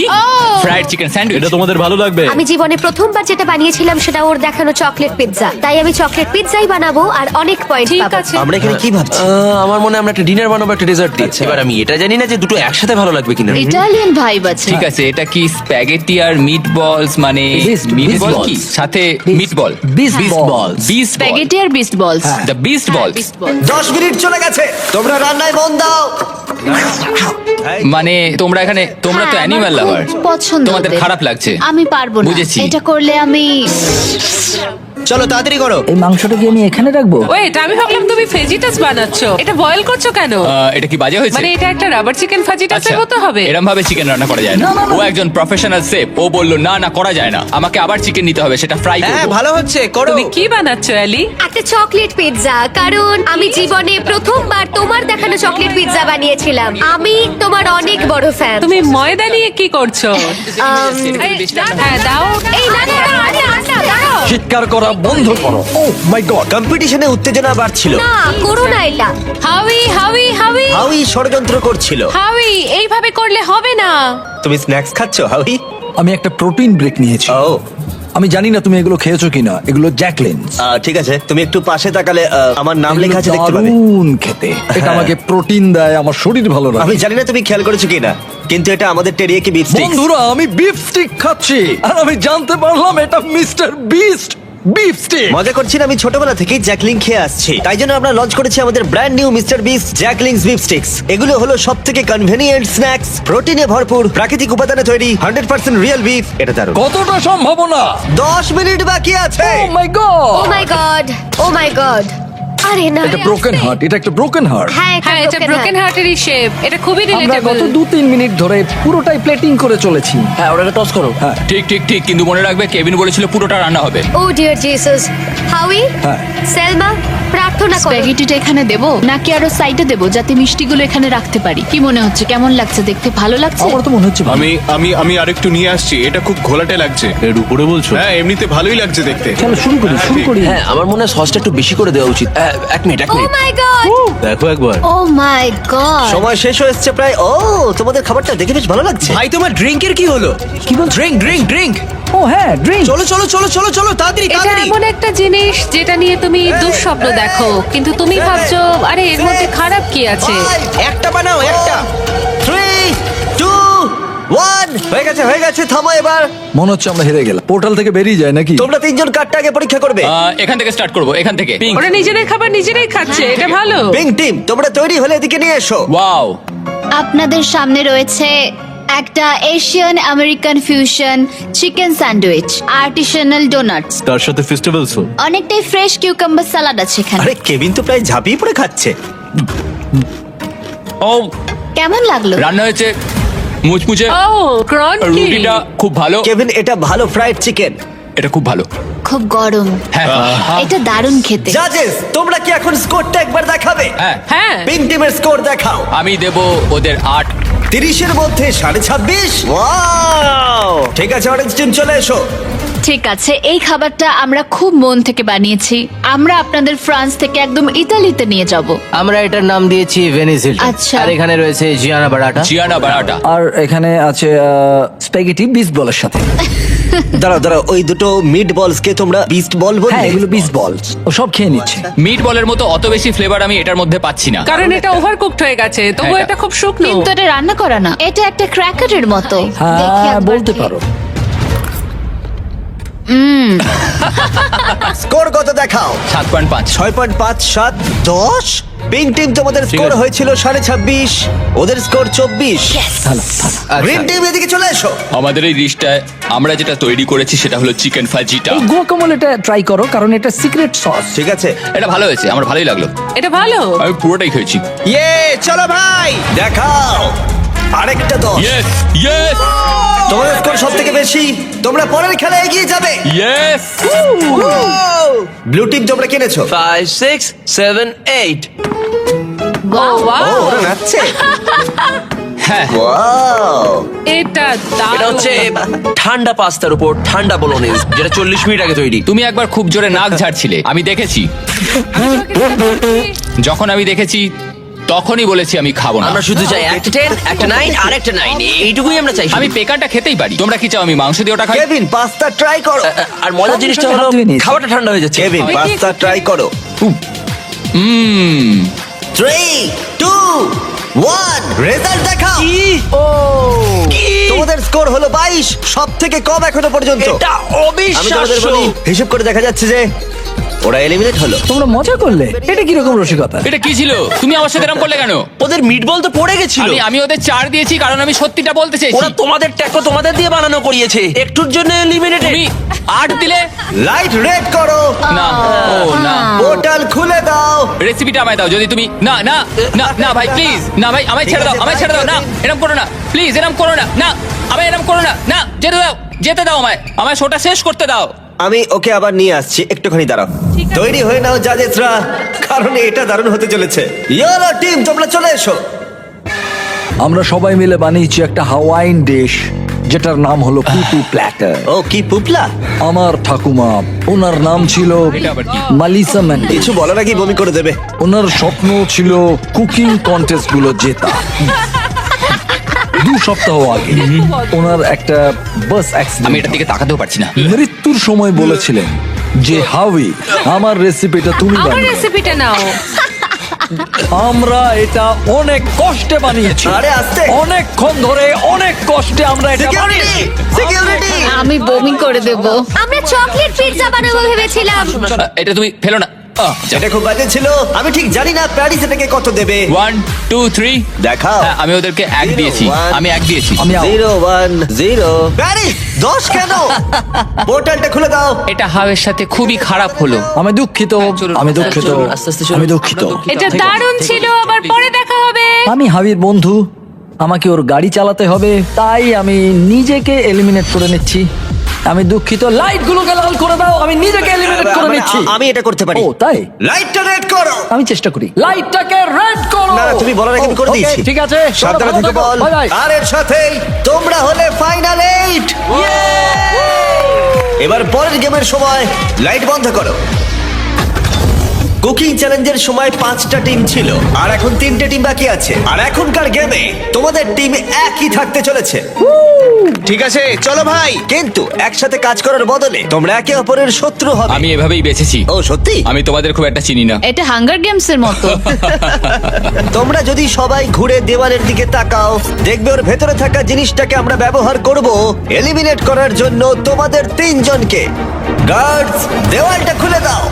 ফ্রাইড চিকেন স্যান্ডউইচ? এটা তোমাদের ভালো লাগবে। আমি জীবনে প্রথমবার যেটা বানিয়েছিলাম সেটা ওর দেখানো চকলেট পিৎজা। তাই আমি চকলেট পিৎজাই বানাবো আর অনেক পয়েন্ট ঠিক পাবো। আছে। আমরা এখানে কি ভাবছি? আমার মনে হয় আমরা একটা ডিনার বানাবো, একটা ডেজার্ট দিয়ে। এবার আমি এটা জানি না যে দুটো একসাথে ভালো লাগবে কিনা। ইটালিয়ান ভাইব আছে। ঠিক আছে, এটা কি স্প্যাগেটি আর মিটবলস, মানে Beast মিটবল কি balls। সাথে মিটবল? বিস্ট বল। বিস্ট বল, স্প্যাগেটি আর বিস্ট বলস। The beast ball. Beast ball. 10 minute চলে গেছে, তোমরা রান্নায় মন দাও। মানে তোমরা এখানে, তোমরা তো অ্যানিমাল লাভার, পছন্দ তোমাদের ওদের। খারাপ লাগছে। আমি পারবো না। বুঝেছি। এটা করলে আমি চলো তাড়াতাড়ি করো। এই মাংসটা কি আমি এখানে রাখবো? ওয়েট, আমি ভাবলাম তুমি ফেজিটাস বানাচ্ছো। এটা বয়েল করছো কেন? এটা কি বাজে হয়েছে? মানে এটা একটা রাবার চিকেন ফাজিটাসের মতো হবে। এরকম ভাবে চিকেন রান্না করা যায় না। ও একজন প্রফেশনাল শেফ, ও বলল না না করা যায় না, আমাকে আবার চিকেন নিতে হবে, সেটা ফ্রাই হ্যাঁ করব। ভালো হচ্ছে, করো। তুমি কি বানাচ্ছো অ্যালি? একটা চকলেট পিৎজা, কারণ আমি জীবনে প্রথমবার তোমার দেখানো চকলেট পিৎজা বানিয়েছিলাম। আমি তোমার অনেক বড় ফ্যান। তুমি ময়দা নিয়ে কি করছো? হ্যাঁ দাও। এই না না না, আরে আটা দাঁড়াও। চিৎকার করা বন্ধ করো। ও মাই গড! কম্পিটিশনে উত্তেজনা বাড়ছিল। না করো না এটা। হাউই হাউই হাউই হাউই ষড়যন্ত্র করছিল। হাউই, এইভাবে করলে হবে না। তুমি স্ন্যাক্স খাচ্ছ হাউই? আমি একটা প্রোটিন ব্রেক নিয়েছি। ও আমি জানি না তুমি এগুলো খেয়েছো কিনা। এগুলো জ্যাকলিনস। ঠিক আছে, তুমি একটু পাশে তাকালে আমার নাম লেখা আছে দেখতে পাবে। দারুণ খেতে। এটা আমাকে প্রোটিন দেয়, আমার শরীর ভালো আমি রাখে। জানি না তুমি খেয়াল করেছো কিনা, কিন্তু এটা আমাদের টেরিয়াকি বিফ স্টিক। বন্ধুরা, আমি বিফ স্টিক খাচ্ছি আর আমি জানতে পারলাম এটা মিস্টার বিস্ট বিফ স্টিক। মজা করছি না, আমি ছোটবেলা থেকেই জ্যাকলিং খেয়ে আসছি, তাই জন্য আমরা লঞ্চ করেছি আমাদের brand new mister beast Jack Link's beef sticks. এগুলো হলো সব থেকে কনভেনিয়েন্ট স্ন্যাক্স, প্রোটিনে ভরপুর, প্রাকৃতিক উপাদানে তৈরি, 100% রিয়েল বিফ। এটা দারুণ। কতটা সম্ভাবনা? 10 মিনিট বাকি আছে। ও মাই গড! ও মাই গড, ও মাই গড। আরে না। এটা ব্রোকেন হার্ট, এটা একটা ব্রোকেন হার্ট। হ্যাঁ হ্যাঁ, এটা ব্রোকেন হার্টেরই শেপ। এটা খুবই আমরা রিলেটেবল। গত 2-3 মিনিট ধরে পুরোটাই প্লেটিং করে চলেছি। হ্যাঁ ওটাকে টস করো। হ্যাঁ ঠিক ঠিক ঠিক, কিন্তু মনে রাখবে কেভিন বলেছিল পুরোটা রান্না হবে। ও ডিয়ার জিসাস। হাউই, হ্যাঁ। সেলমা, প্রার্থনা করো। স্প্যাগেটিটা এখানে দেবো নাকি আরো সাইডে দেবো, যাতে মিষ্টিগুলো এখানে রাখতে পারি? কি মনে হচ্ছে? কেমন লাগছে দেখতে? ভালো লাগছে? আমার তো মনে হচ্ছে ভালো। আমি আমি আমি আরেকটু নিয়ে আসছি, এটা খুব ঘোলাটে লাগছে। এর উপরে বলছো? হ্যাঁ এমনিতে ভালোই লাগছে দেখতে। চলো শুরু করি, শুরু করি। হ্যাঁ আমার মনে হয় সসটা একটু বেশি করে দেওয়া উচিত। এক মিনিট ও মাই গড, দেখো একবার। ও মাই গড! সময় শেষ হয়ে এসছে প্রায়। ও তোমাদের খাবারটা দেখে বেশ ভালো লাগছে। ভাই তোমার ড্রিঙ্কের কি হলো? কি বল? Drink drink drink. ও হ্যাঁ, ড্রিঙ্ক। চলো চলো চলো চলো চলো তাড়াতাড়ি এটা তাড়াতাড়ি। এমন একটা জিনিস যেটা নিয়ে তুমি দুঃস্বপ্ন দেখো, কিন্তু তুমি ভাবছো আরে এর মধ্যে খারাপ কি আছে? একটা বানাও একটা। 3, 2, 1 হয়ে গেছে হয়ে গেছে, থামো এবার। মনে হচ্ছে আমরা হেরে গেলাম। পোর্টাল থেকে বেরিয়ে যায় নাকি? তোমরা তিনজন কার্ডটা আগে পরীক্ষা করবে। এখান থেকে স্টার্ট করব, এখান থেকে। পিঙ্ক। ওরা নিজেদের খাবার নিজেরাই খাচ্ছে, এটা ভালো। পিঙ্ক টিম, তোমরা তৈরি হলে এদিকে নিয়ে এসো। ওয়াও, আপনাদের সামনে রয়েছে একটা Asian American fusion chicken sandwich, artisanal donuts, তার সাথে ফেস্টিভ্যালসও। অনেকটাই ফ্রেশ কিউকাম্বার সালাড আছে এখানে। আরে কেভিন তো প্রায় ঝাঁপিয়ে পড়ে খাচ্ছে। ও কেমন লাগলো? রান্না হয়েছে মুচমুচে, ও ক্রঞ্চি। রুটিটা খুব ভালো, কেভিন, এটা ভালো ফ্রাইড চিকেন। এটা খুব ভালো। খুব গরম। হ্যাঁ এটা দারুণ খেতে। জাজেস, তোমরা কি এখন স্কোরটা একবার দেখাবে? হ্যাঁ, হ্যাঁ পিঙ্ক টিমের স্কোর দেখাও। আমি দেব ওদের 8। 30-এর মধ্যে 26.5। ওয়াও! ঠিক আছে, অরেঞ্জ টিম চলে এসো। ঠিক আছে, এই খাবারটা আমরা খুব মন থেকে বানিয়েছি। আমরা আপনাদের ফ্রান্স থেকে একদম ইতালিতে নিয়ে যাব। আমরা এটার নাম দিয়েছি ভেনিস হিলটন। আচ্ছা। আর এখানে রয়েছে জিয়ানা বারাটা। চিয়ানা বারাটা। আর এখানে আছে স্প্যাগেটি বিস্ট বলের সাথে। দাঁড়াও দাঁড়াও, ওই দুটো মিট বলস কে তোমরা বিস্ট বল বললে? হ্যাঁ, এগুলো বিস্ট বলস। ও সব খেয়ে নিচ্ছে। মিট বলের মতো অত বেশি ফ্লেভার আমি এটার মধ্যে পাচ্ছি না। কারণ এটা ওভারকুকড হয়ে গেছে, তবু হ্যাঁ, এটা খুব শুকনো। কিন্তু এটা রান্না করা না, এটা একটা ক্র্যাকারের মতো। দেখি হ্যাঁ, একবার বলতে খেয়ে। পারো। স্কোর কত দেখাও? 7.5। 6.5, 7, 10। পিঙ্ক টিম তোমাদের স্কোর হয়েছিল 26.5, ওদের স্কোর 24। গ্রিন টিম এদিকে চলে এসো। আমাদের এই ডিশটায় আমরা যেটা তৈরি করেছি সেটা হলো চিকেন ফাজিটা। এই গুয়াকামোলেটা ট্রাই করো কারণ এটা সিক্রেট সস। ঠিক আছে, এটা ভালো হয়েছে, আমার ভালোই লাগলো। এটা ভালো। আমি পুরোটাই খেয়েছি। ইয়ে চলো ভাই। দেখাও আরেকটা 10। ইয়েস ইয়েস তোমাদের স্কোর সব থেকে বেশি, তোমরা পরের খেলায় এগিয়ে যাবে। ইয়েস। ব্লু টিম তোমরা কিনেছো। 5, 6, 7, 8। ও ও ওয়াও, ওরা নাচছে। হ্যাঁ, ওয়াও, এটা এটা দারুণ। হচ্ছে ঠান্ডা পাস্তার উপর ঠান্ডা বলোনিজ, যেটা 40 মিনিট আগে তৈরি। তুমি একবার খুব জোরে নাক ঝাড়ছিলে, আমি দেখেছি। যখন আমি দেখেছি তখনই বলেছি আমি খাবো না। আমরা শুধু চাই একটা 10, একটা 9 আর একটা 9, এইটুকুই আমরা চাই। আমি পেকানটা খেতেই পারি। তোমরা কি চাও আমি মাংস দিয়ে ওটা খাই? কেভিন পাস্তা ট্রাই করো। আর মজার জিনিসটা হলো হাত ধুয়ে নিয়েছি। খাবারটা ঠান্ডা হয়ে যাচ্ছে। কেভিন ওই পাস্তা ঠিক। ট্রাই করো। 3, 2, 1 রেজাল্ট দেখাও। তোমাদের স্কোর হলো 22, সব থেকে কম এখনো পর্যন্ত। এটা আমি তোমাদের অবিশ্বাস্য। বলি, হিসেব করে দেখা যাচ্ছে যে ওরা এলিমিনেট হলো। তোমরা মজা করলে, এটা কিরকম রসিকতা? এটা কি ছিল? তুমি আমার সাথে এরকম করলে কেন? ওদের মিটবল তো পড়ে গেছিল। আমি ওদের 4 দিয়েছি কারণ আমি সত্যিটা বলতে চাইছি। ওরা তোমাদের ট্যাকো তোমাদের দিয়ে বানানো করিয়েছে, একটুর জন্য এলিমিনেটেড। তুমি 8 দিলে লাইট রেড করো, না। ও না, পোর্টাল খুলে দাও। রেসিপিটা আমায় দাও। যদি তুমি না না না না ভাই প্লিজ, না ভাই আমায় ছেড়ে দাও, আমায় ছেড়ে দাও। না এরকম করো না প্লিজ, এরকম করো না। না আমায় এরকম করো না। না যেতে দাও, যেতে দাও আমায়, আমায় শোটা শেষ করতে দাও। আমি ওকে আবার নিয়ে আসছি, একটুখানি দাঁড়াও। তৈরি হয়ে নাও জাজেসরা, কারণ এটা দারুণ হতে চলেছে। ইয়েলো টিম তোমরা চলে এসো। আমরা সবাই মিলে বানিয়েছি একটা হাওয়াইন ডিশ যেটার নাম হলো পুপু প্ল্যাটার। ও কি পুপলা? আমার ঠাকুমা, ওনার নাম ছিল এটা আবার কি? মালিসা ম্যান্ডি। কিছু বলার আগেই বমি করে দেবে। ওনার স্বপ্ন ছিল কুকিং কন্টেস্ট গুলো জেতা। 2 সপ্তাহ আগে ওনার একটা বাস আমি অ্যাক্সিডেন্ট, এটার দিকে তাকাতেও পারছি না। মৃত্যুর সময় বলেছিলেন যে হাউই আমার রেসিপিটা তুমি আমার বানিও। রেসিপিটা নাও। আমরা এটা অনেক কষ্টে বানিয়েছি, আরে আস্তে। অনেকক্ষণ ধরে অনেক কষ্টে আমরা এটা সিকিউরিটি, সিকিউরিটি। আমি বমি করে দেব। আমরা চকলেট পিৎজা বানাবো ভেবেছিলাম। এটা তুমি ফেলো না। এটা খুব বাজে ছিল। আমি ঠিক জানি না প্যারিস এটাকে কত দেবে। 1 2 3 দেখাও। হ্যাঁ, আমি ওদেরকে 1 দিয়েছি। আমি 1 দিয়েছি। আমি 0 1 0 প্যারিস 10 কেন? পোর্টালটা খুলে দাও। এটা হাওয়ের সাথে খুবই খারাপ হলো। আমি দুঃখিত, চলুন, আমি দুঃখিত, চলুন, আস্তে আস্তে চলুন। আমি দুঃখিত। এটা দারুণ ছিল, আবার পরে দেখা হবে। আমি হাবির বন্ধু, আমাকে ওর গাড়ি চালাতে হবে, তাই আমি নিজেকে এলিমিনেট করে নিচ্ছি। আমি দুঃখিত, লাইট গুলোকে লাল করে দাও, আমি নিজেকে এলিমিনেট করে মানে নিচ্ছি। আমি এটা করতে পারি। ও তাই? লাইটটা রেড করো। আমি চেষ্টা করি, লাইটটাকে রেড করো। না, না, তুমি বলার আগে আমি করে ওকে, দিয়েছি। ঠিক আছে, সাবধানে ভালো থেকে থাকো, বল। bye bye। আর এর সাথেই তোমরা হলে ফাইনাল 8। এবার পরের গেমের সময় লাইট বন্ধ করো। কুকিং চ্যালেঞ্জের সময় 5টা টিম ছিল, আর এখন 3টে টিম বাকি আছে। আর এখনকার গেমে তোমাদের টিম একই থাকতে চলেছে, ঠিক আছে চলো ভাই। কিন্তু একসাথে কাজ করার বদলে তোমরা একে অপরের শত্রু হবে। আমি এভাবেই বেঁচেছি। ও সত্যি? আমি তোমাদের খুব একটা চিনি না। এটা হাঙ্গার গেমস এর মতো। তোমরা যদি সবাই ঘুরে দেওয়ালের দিকে তাকাও, দেখবে ওর ভেতরে থাকা জিনিসটাকে আমরা ব্যবহার করব এলিমিনেট করার জন্য তোমাদের 3 জনকে। গার্ডস, দেওয়ালটা খুলে দাও।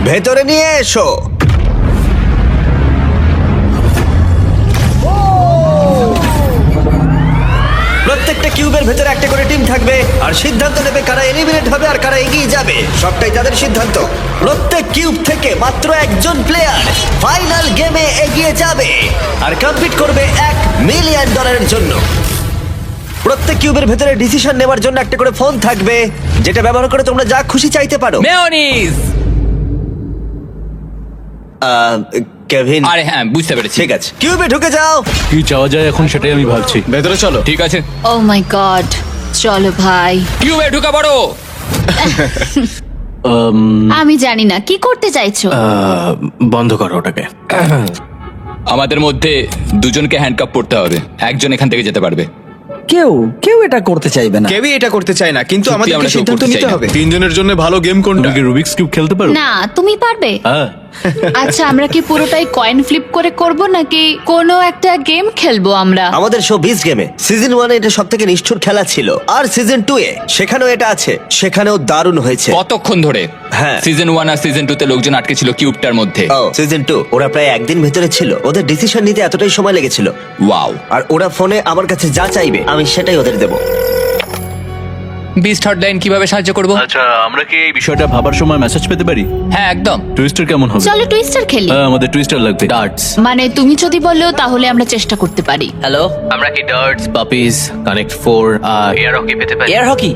ভেতরে নিয়ে এসো। প্রত্যেকটা কিউবের ভেতরে একটা করে টিম থাকবে, আর সিদ্ধান্ত নেবে কারা এলিমিনেট হবে আর কারা এগিয়ে যাবে। সবটাই তাদের সিদ্ধান্ত। প্রত্যেক কিউব থেকে মাত্র একজন প্লেয়ার ফাইনাল গেমে এগিয়ে যাবে আর কম্পিট করবে $1 মিলিয়ন জন্য। প্রত্যেক কিউবের ভেতরে ডিসিশন নেওয়ার জন্য একটা করে ফোন থাকবে, যেটা ব্যবহার করে তোমরা যা খুশি চাইতে পারো। মেয়োনিজ। কেভিন, আরে হ্যাঁ, বুঝতে পেরেছি। ঠিক আছে, কিউবে ঢুকে যাও। কি চাওয়া যায় এখন সেটাই আমি ভাবছি। ভেতরে চলো। ঠিক আছে, ও মাই গড, চলো ভাই। কিউবে ঢুকা পড়ো। আমি জানি না কি করতে চাইছো। বন্ধ করো ওটাকে। আমাদের মধ্যে 2জনকে হ্যান্ডকাপ পড়তে হবে, একজন এখান থেকে যেতে পারবে। কেউ এটা করতে চাইবে না। কেউই এটা করতে চায় না, কিন্তু সত্যি আমাদেরকে আমরা কেউ সিদ্ধান্ত করতে নিতে চাই না। হবে। 3 জনের জন্য ভালো গেম কোনটা? তুমি কি রুবিক্স কিউব খেলতে পারো? না, তুমি পারবে। হ্যাঁ, আচ্ছা আমরা কি পুরোটাই কয়েন ফ্লিপ করে করব নাকি কোনো একটা গেম খেলবো আমরা? আমাদের শো বিচ গেমে সিজন 1 এটা সবথেকে নিষ্ঠুর খেলা ছিল, আর সিজন 2 এ সেখানেও এটা আছে, সেখানেও দারুণ হয়েছে। কতক্ষণ ধরে? হ্যাঁ। সিজন 1 আর সিজন 2 তে লোকজন আটকে ছিল কিউবটার মধ্যে। ও সিজন 2 ওরা প্রায় একদিন ভেতরে ছিল, ওদের ডিসিশন নিতে এতটাই সময় লেগেছিল। ওয়াও। আর ওরা ফোনে আমার কাছে যা চাইবে আমি সেটাই ওদের দেবো। বিস্ট হটলাইন কিভাবে সাহায্য করব? আচ্ছা আমরা কি এই বিষয়টা ভাবার সময় মেসেজ পেতে পারি? হ্যাঁ একদম। টুইস্টার কেমন হবে? চলো টুইস্টার খেলি। হ্যাঁ আমাদের টুইস্টার লাগবে। ডার্টস। মানে তুমি যদি বলো তাহলে আমরা চেষ্টা করতে পারি। হ্যালো, আমরা কি ডার্টস, পাপিজ, কানেক্ট 4 আর এয়ার হকি পেতে পারি? Air hockey?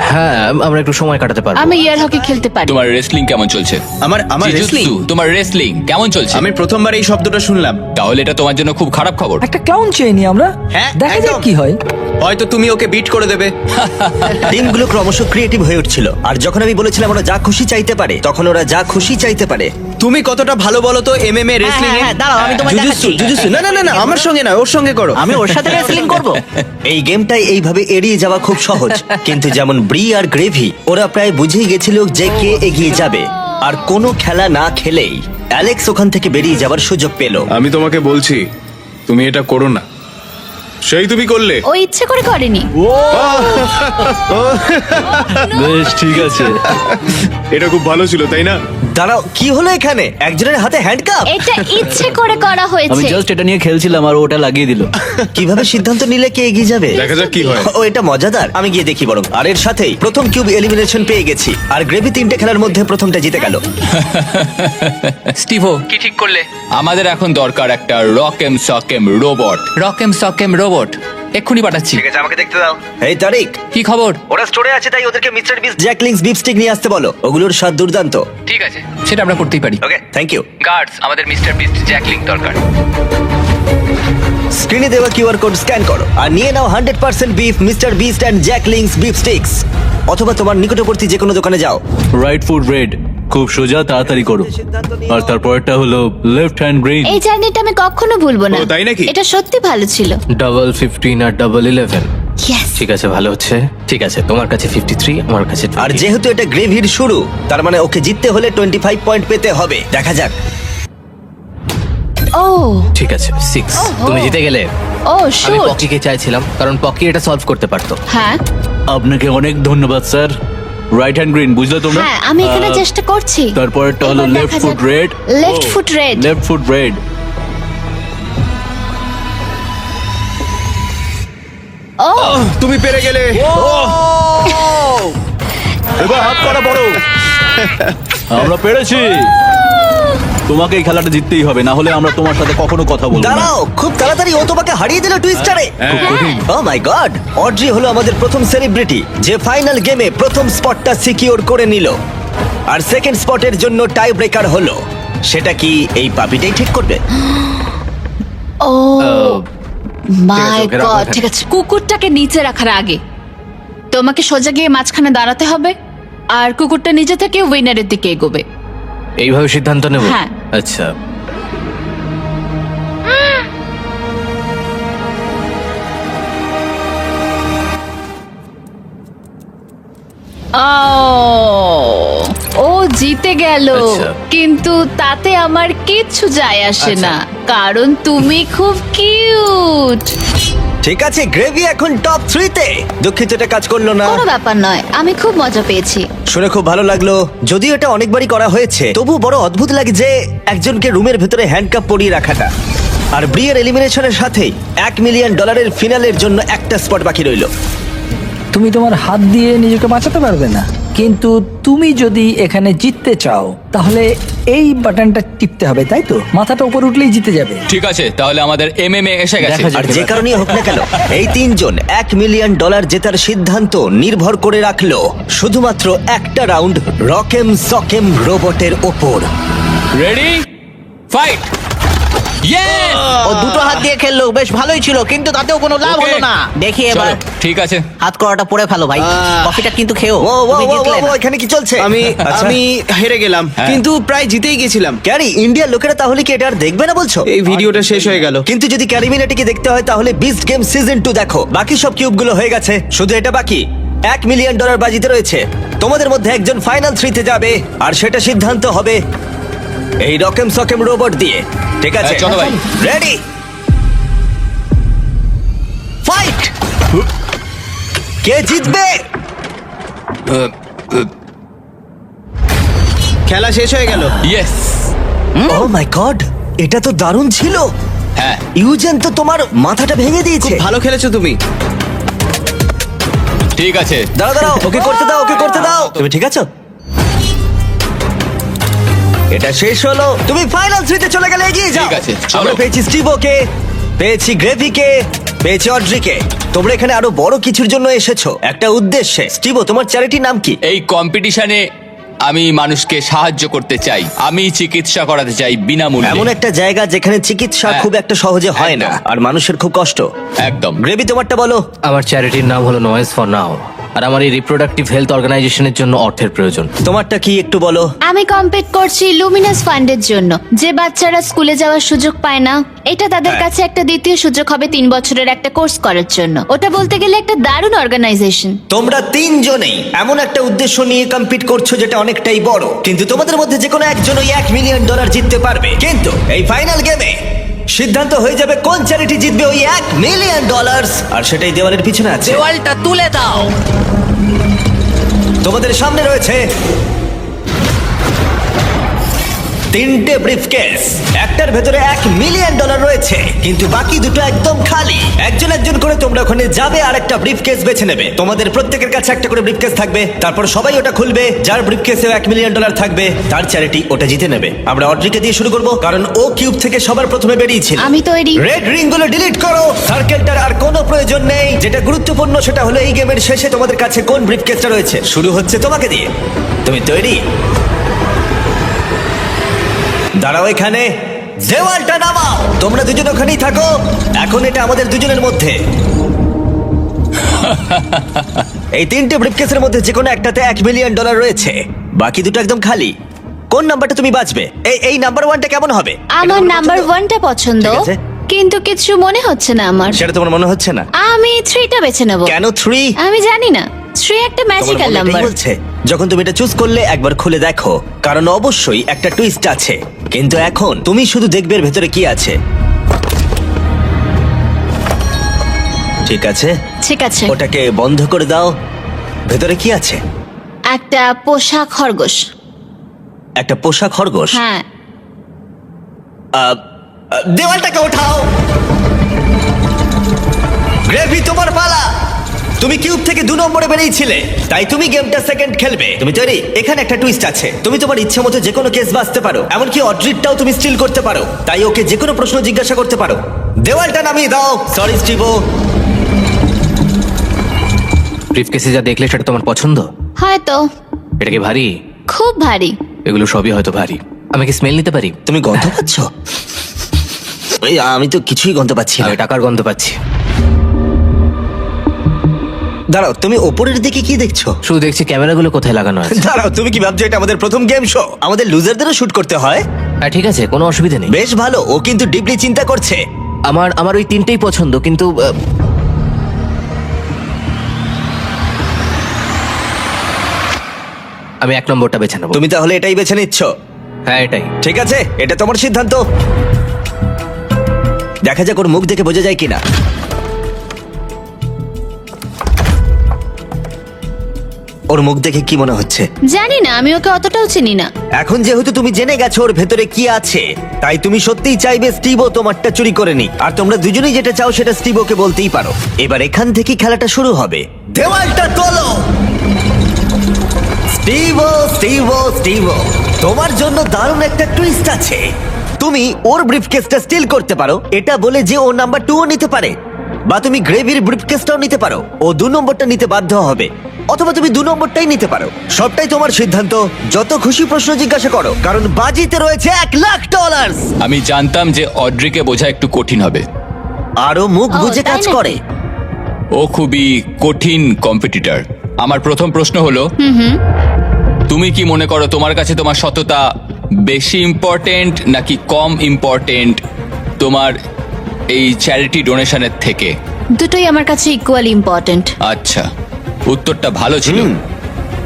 হ্যাঁ, আমরা একটু সময় কাটাতে পারবো। আমি এয়ার হকি খেলতে পারি। তোমার রেসলিং কেমন চলছে? আমার wrestling? জিজুৎসু, তোমার রেসলিং কেমন চলছে? আমি প্রথমবার এই শব্দটা শুনলাম। তাহলে এটা তোমার জন্য খুব খারাপ খবর। একটা ক্লাউন চেয়ে নি আমরা, হ্যাঁ, দেখা যাক একদম। কি হয়। হয়তো তুমি ওকে বিট করে দেবে। টিমগুলো ক্রমশ ক্রিয়েটিভ হয়ে উঠছিল, আর যখন আমি বলেছিলাম ওরা যা খুশি চাইতে পারে তখন ওরা যা খুশি চাইতে পারে। তুমি কতটা ভালো বলো তো এমএমএ রেসলিং এ? দাঁড়াও, আমি তোমায় জুজুৎসু, দেখাচ্ছি। জুজুৎসু। না না না না, আমার সঙ্গে না, ওর সঙ্গে করো। আমি ওর সাথে রেসলিং করব। এই গেমটাই এইভাবে এড়িয়ে যাওয়া খুব সহজ, কিন্তু যেমন ব্রি আর গ্রেভি ওরা প্রায় বুঝেই গেছিল যে কে এগিয়ে যাবে, আর কোনো খেলা না খেলেই অ্যালেক্স ওখান থেকে বেরিয়ে যাবার সুযোগ পেল। আমি তোমাকে বলছি তুমি এটা করো না, সেই তুমি করলে। ও ইচ্ছে করে করেনি। বেশ ঠিক আছে। এটা খুব ভালো ছিল তাই না? দাঁড়াও, কি হলো এখানে? একজনের হাতে হ্যান্ডকাপ। এটা ইচ্ছে করে করা আমি হয়েছে। জাস্ট এটা নিয়ে খেলছিলাম আর ওটা লাগিয়ে দিল। কিভাবে সিদ্ধান্ত নিলে কে এগিয়ে যাবে? দেখা যাক কি হয়। ও এটা মজাদার, আমি গিয়ে দেখি বরং। আর এর সাথেই প্রথম কিউব এলিমিনেশন পেয়ে গেছি, আর গ্রেভি 3টে খেলার মধ্যে প্রথমটা জিতে গেল। স্টিভো কি ঠিক করলে? আমাদের এখন দরকার একটা রকেম সকেম রোবট। রকেম সকেম রোবট এক্ষুনি পাঠাচ্ছি। ঠিক আছে, আমাকে দেখতে দাও। এই তারিক, কি খবর? ওরা স্টোরে আছে, তাই ওদেরকে mister beast Jack Link's beef stick নিয়ে আসতে বলো, ওগুলোর স্বাদ দুর্দান্ত। ঠিক আছে, সেটা আমরা করতেই পারি। Okay, thank you. গার্ডস, আমাদের মিস্টার বিস্ট জ্যাকলিং দরকার। স্ক্রিনে দেওয়া কিউআর কোড স্ক্যান করো আর নিয়ে নাও 100% beef Mister Beast and Jack Link's beef sticks, অথবা তোমার নিকটবর্তী যে কোনো দোকানে যাও। রাইট ফুট রেড, খুব সোজা, তাড়াতাড়ি করো। আর তারপরটা হলো লেফট হ্যান্ড গ্রিন। এই জার্নিটা আমি কখনো ভুলবো না। ও, তাই নাকি? এটা সত্যি ভালো ছিল। ডাবল 15 আর ডাবল 11। ইয়েস। ঠিক আছে, ভালো হচ্ছে। ঠিক আছে, তোমার কাছে 53, আমার কাছে 20। আর যেহেতু এটা গ্রেভির শুরু, তার মানে ওকে জিততে হলে 25 পয়েন্ট পেতে হবে। দেখা যাক। ও ঠিক আছে 6। তুমি জিতে গেলে। ও আমি শুট। পকিকে চাইছিলাম কারণ পকি এটা সলভ করতে পারতো। হ্যাঁ আপনাকে অনেক ধন্যবাদ স্যার। রাইট হ্যান্ড গ্রিন, বুঝলে তোমরা? হ্যাঁ, আমি এখানে চেষ্টা করছি। তারপরটা হলো এবার লেফট দেখা ফুট যাক। Red. Left foot red। Left foot red. ও তুমি পেরে গেলে। এবার হাত করা বড়। আমরা পেরেছি। তোমাকে এই খেলাটা জিততেই হবে, না হলে আমরা তোমার সাথে কখনো কথা বলবো না। দাঁড়াও, খুব তাড়াতাড়ি ও তোমাকে হারিয়ে দিল টুইস্টারে। খুব কঠিন। ও মাই গড, অড্রি হলো আমাদের প্রথম সেলিব্রিটি যে ফাইনাল গেমে প্রথম স্পটটা সিকিউর করে নিল। আর সেকেন্ড স্পটের জন্য টাই ব্রেকার হলো। সেটা কি এই পাপিটাই ঠিক করবে? ও মাই ওকে রাখো গড। এখানে। ঠিক আছে, কুকুরটাকে নিচে রাখার আগে তোমাকে সোজা গিয়ে মাঝখানে দাঁড়াতে হবে, আর কুকুরটা নিজে থেকে উইনারের দিকে এগোবে। এইভাবে সিদ্ধান্ত নেব? হ্যাঁ। আচ্ছা। ও জিতে গেল, আচ্ছা। কিন্তু তাতে আমার কিচ্ছু যায় আসে আচ্ছা। না, কারণ তুমি খুব কিউট। ঠিক আছে, গ্রেভি এখন টপ 3 তে। দুঃখিত এটা কাজ করলো না। কোনো ব্যাপার নয়, আমি খুব মজা পেয়েছি। শুনে খুব ভালো লাগলো। যদিও এটা অনেকবারই করা হয়েছে, তবু বড় অদ্ভুত লাগে যে একজনকে রুমের ভেতরে হ্যান্ডকাপ পরিয়ে রাখাটা। আর ব্রিয়ের এলিমিনেশনের সাথেই $1 মিলিয়ন ফিনালের জন্য একটা স্পট বাকি রইল। তুমি তোমার হাত দিয়ে নিজেকে বাঁচাতে পারবে না, কিন্তু তুমি যদি এখানে জিততে চাও তাহলে এই বাটনটা টিপতে হবে, তাই তো? মাথাটা উপর উঠলেই জিতে যাবে। ঠিক আছে, তাহলে আমাদের এমএমএ এসে গেছে। দেখা যাক। আর যে কারণেই হোক না কেন, এই তিনজন $1 মিলিয়ন জেতার সিদ্ধান্ত নির্ভর করে রাখলো শুধুমাত্র একটা রাউন্ড রকেম সকেম রোবটের ওপর। Ready, fight. ইয়েস! ও দুটো হাত দিয়ে খেললো, বেশ ভালোই ছিল, কিন্তু তাতেও কোনো লাভ Okay. হলো না। দেখি চলো, এবার ঠিক আছে। হাত করাটা পরে ফেলো ভাই। কফিটা কিন্তু খেও। ও ও তুমি ও, জিতলে ও, না। এখানে কি চলছে? আচ্ছা। আমি হেরে গেলাম, কিন্তু প্রায় জিতেই গেছিলাম। ক্যারি, ইন্ডিয়ার লোকেরা তাহলে কি এটা আর দেখবে না বলছো? এই ভিডিওটা শেষ হয়ে গেল। কিন্তু যদি ক্যারিমিনাটিকে দেখতে হয় তাহলে বিস্ট গেম সিজন 2 দেখো। বাকি সব কিউবগুলো হয়ে গেছে, শুধু এটা বাকি। $1 মিলিয়ন বাজিতে রয়েছে। তোমাদের মধ্যে একজন ফাইনাল 3 তে যাবে, আর সেটা সিদ্ধান্ত হবে এই রকম সকেম রোবট দিয়ে। ঠিক আছে, হ্যাঁ, চলো ভাই। Ready, fight. কে জিতবে? খেলা শেষ হয়ে গেল। ইয়েস। ও মাই গড, এটা তো দারুণ ছিল। হ্যাঁ, ইউজেন তো তোমার মাথাটা ভেঙে দিয়েছে। ভালো খেলেছো তুমি। ঠিক আছে। দাঁড়াও দাঁড়াও, ওকে করতে দাও, ওকে করতে দাও। তুমি ঠিক আছো? এটা শেষ হলো, তুমি ফাইনাল 3 তে চলে গেলে, এগিয়ে যাও। ঠিক আছে, চলো। আমরা পেয়েছি স্টিভোকে, পেয়েছি গ্রেভিকে, পেয়েছি অড্রিকে। তোমরা এখানে আরো বড় কিছুর জন্য এসেছো, একটা উদ্দেশ্যে। স্টিভো, তোমার চ্যারিটির নাম কি? এই কম্পিটিশনে আমি মানুষকে সাহায্য করতে চাই। আমি চিকিৎসা করাতে চাই এমন বিনামূল্যে। একটা জায়গা যেখানে চিকিৎসা হ্যাঁ। খুব একটা সহজে হয় না, একদম। আর মানুষের খুব কষ্ট। একদম। গ্রেভি, তোমারটা বলো। আমার চ্যারিটির নাম হলো নয়েজ ফর নাও, আর আমার এই রিপ্রোডাক্টিভ হেলথ অর্গানাইজেশনের জন্য অর্থের প্রয়োজন। তোমারটা কি একটু বলো। আমি কম্পিট করছি লুমিনাস ফান্ডের জন্য, যে বাচ্চারা স্কুলে যাওয়ার সুযোগ পায় না। এটা তাদের হ্যাঁ। কাছে একটা দ্বিতীয় সুযোগ হবে 3 বছরের একটা কোর্স করার জন্য। ওটা বলতে গেলে একটা দারুণ অর্গানাইজেশন। তোমরা তিনজনেই এমন একটা উদ্দেশ্য নিয়ে কম্পিট করছো যেটা অনেকটাই বড়, কিন্তু তোমাদের মধ্যে যে কোনো একজনই $1 মিলিয়ন জিততে পারবে। কিন্তু এই ফাইনাল গেমে সিদ্ধান্ত হয়ে যাবে কোন চ্যারিটি জিতবে ওই $1 মিলিয়ন, আর সেটাই দেওয়ালের পিছনে আছে। দেওয়ালটা তুলে দাও। তোমাদের সামনে রয়েছে 3টে ব্রিফকেস। একটার ভেতরে $1 মিলিয়ন রয়েছে, কিন্তু বাকি দুটো একদম খালি। একজন একজন করে তোমরা ওখানে যাবে আর একটা ব্রিফকেস বেছে নেবে। তোমাদের প্রত্যেকের কাছে একটা করে ব্রিফকেস থাকবে। তারপর সবাই ওটা খুলবে, যার ব্রিফকেসে $1 মিলিয়ন থাকবে তার চ্যারিটি ওটা জিতে নেবে। আমরা অড্রিকে দিয়ে শুরু করব, কারণ ও কিউব থেকে সবার প্রথমে বেরিয়েছিল। আমি তৈরি। রেড রিং গুলো ডিলিট করো। সার্কেলটার আর কোনো প্রয়োজন নেই। যেটা গুরুত্বপূর্ণ সেটা হলো এই গেমের শেষে তোমাদের কাছে কোন ব্রিফকেসটা রয়েছে। শুরু হচ্ছে তোমাকে দিয়ে। তুমি তৈরি? দাঁড়াও এখানে, দেওয়ালটা নামাও। তোমরা দুজন ওখানেই থাকো। এখন এটা আমাদের দুজনের মধ্যে। এই 3টে ব্রিফকেসের মধ্যে যে কোনো একটাতে $1 মিলিয়ন রয়েছে, বাকি দুটো একদম খালি। কোন নাম্বারটা তুমি বাঁচবে? এই নাম্বার 1টা কেমন হবে? আমার নাম্বার 1টা পছন্দ, ঠিক আছে। কিন্তু কিছু মনে হচ্ছে না আমার। সেটা তোমার মনে হচ্ছে না? আমি 3টা বেছে নেব। কেন 3? আমি জানি না, 3 একটা ম্যাজিক্যাল তোমার মনে নাম্বার। এটাই বলছে? যখন তুমি এটা চুজ করলে একবার খুলে দেখো, কারণ অবশ্যই একটা টুইস্ট আছে। কিন্তু এখন তুমি শুধু দেখবে এর ভেতরে কি আছে। ঠিক আছে, ঠিক আছে। ওটাকে বন্ধ করে দাও। ভেতরে কি আছে? একটা পোষা খরগোশ। একটা পোষা খরগোশ? হ্যাঁ। দেওয়ালটাকে ওঠাও। গ্রেভি, তোমার পালা। তুমি কিউব থেকে 2 নম্বরে বেরিয়েছিলে, তাই তুমি গেমটা সেকেন্ড খেলবে। তুমি তৈরি? এখানে একটা টুইস্ট আছে। তুমি তোমার ইচ্ছে মতো যে কোনো কেস বাঁচতে পারো, এমনকি অড্রিটটাও তুমি স্টিল করতে পারো। তাই ওকে যে কোনো প্রশ্ন জিজ্ঞাসা করতে পারো। দেওয়ালটা নামিয়ে দাও। সরি স্টিভো। ব্রিফকেসে যা দেখলে সেটা তোমার পছন্দ? হয়তো। এটা কি ভারী? খুব ভারী। এগুলো সবই হয়তো ভারী। আমি কি স্মেল নিতে পারি? তুমি গন্ধ পাচ্ছ? এই, আমি তো কিছুই গন্ধ পাচ্ছি না। আমি টাকার গন্ধ পাচ্ছি। দাঁড়াও, তুমি ওপরের দিকে কি দেখছো? শুধু দেখছি ক্যামেরাগুলো কোথায় লাগানো আছে। দাঁড়াও, তুমি কি ভাবছো এটা আমাদের প্রথম গেম শো? আমাদের লুজারদেরও শুট করতে হয়। হ্যাঁ ঠিক আছে, কোনো অসুবিধা নেই। বেশ ভালো, ও কিন্তু ডিপলি চিন্তা করছে। আমার ওই 3টেই পছন্দ, কিন্তু আমি 1 নম্বরটা বেছে নেবো। তুমি তাহলে এটাই বেছে নিচ্ছ? হ্যাঁ এটাই। ঠিক আছে, এটা তোমার সিদ্ধান্ত। দেখা যাক ওর মুখ দেখে বোঝা যায় কিনা। ওর মুখ দেখে কি মনে হচ্ছে? জানি না, আমি ওকে অতটাও চিনি না। এখন যেহেতু তুমি জেনে গেছো ওর ভেতরে কি আছে, তাই তুমি সত্যিই চাইবে স্টিভো তোমারটা চুরি করে নি। আর তোমরা দুজনেই যেটা চাও সেটা স্টিভোকে বলতেই পারো। এবার এখান থেকে খেলাটা শুরু হবে। দেওয়ালটা তোলো। স্টিভো, স্টিভো, স্টিভো, তোমার জন্য দারুণ একটা টুইস্ট আছে। তুমি ওর ব্রিফকেসটা স্টিল করতে পারো, এটা বলে যে ও নাম্বার 2ও নিতে পারে, বা তুমি গ্রেভির ব্রিফকেসটাও নিতে পারো। ও 2 নম্বরটা নিতে বাধ্য হবে, অথবা তুমি 2 নম্বরটাই নিতে পারো। সবটাই তোমার সিদ্ধান্ত। যত খুশি প্রশ্ন জিজ্ঞাসা করো, কারণ বাজিতে রয়েছে $1 লাখ। আমি জানতাম যে অড্রিকে বোঝা একটু কঠিন হবে। আরো মুখ ও, বুঝে তাই কাজ নাকি? করে। ও খুবই কঠিন কম্পিটিটর। আমার প্রথম প্রশ্ন হলো, তুমি কি মনে করো তোমার কাছে তোমার সততা বেশি ইম্পর্টেন্ট নাকি কম ইম্পর্টেন্ট তোমার এই চ্যারিটি ডোনেশনের থেকে? দুটোই আমার কাছে ইকুয়ালি ইম্পর্ট্যান্ট। আচ্ছা, উত্তরটা ভালো ছিল।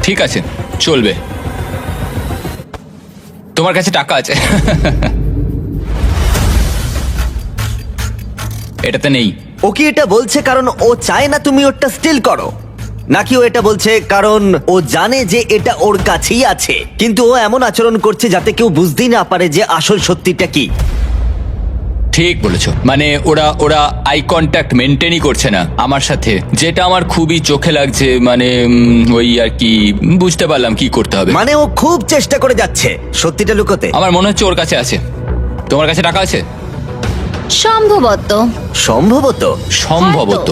ঠিক আছে, চলবে। তোমার কাছে টাকা আছে। এটাতে নেই। ও কি এটা বলছে কারণ ও চায় না তুমি ওটা স্টিল করো, নাকি ও এটা বলছে কারণ ও জানে যে এটা ওর কাছেই আছে, কিন্তু ও এমন আচরণ করছে যাতে কেউ বুঝতেই না পারে যে আসল সত্যিটা কি? ঠিক বলেছো, মানে ওরা ওরা আই কন্ট্যাক্ট মেনটেনই করছে না আমার সাথে, যেটা আমার খুবই চোখে লাগছে। মানে ওই আর কি, বুঝতে পারলাম কি করতে হবে। মানে ও খুব চেষ্টা করে যাচ্ছে সত্যিটা লুকোতে। আমার মনে হচ্ছে ওর কাছে আছে। তোমার কাছে টাকা আছে? সম্ভবত। সম্ভবত। সম্ভবত,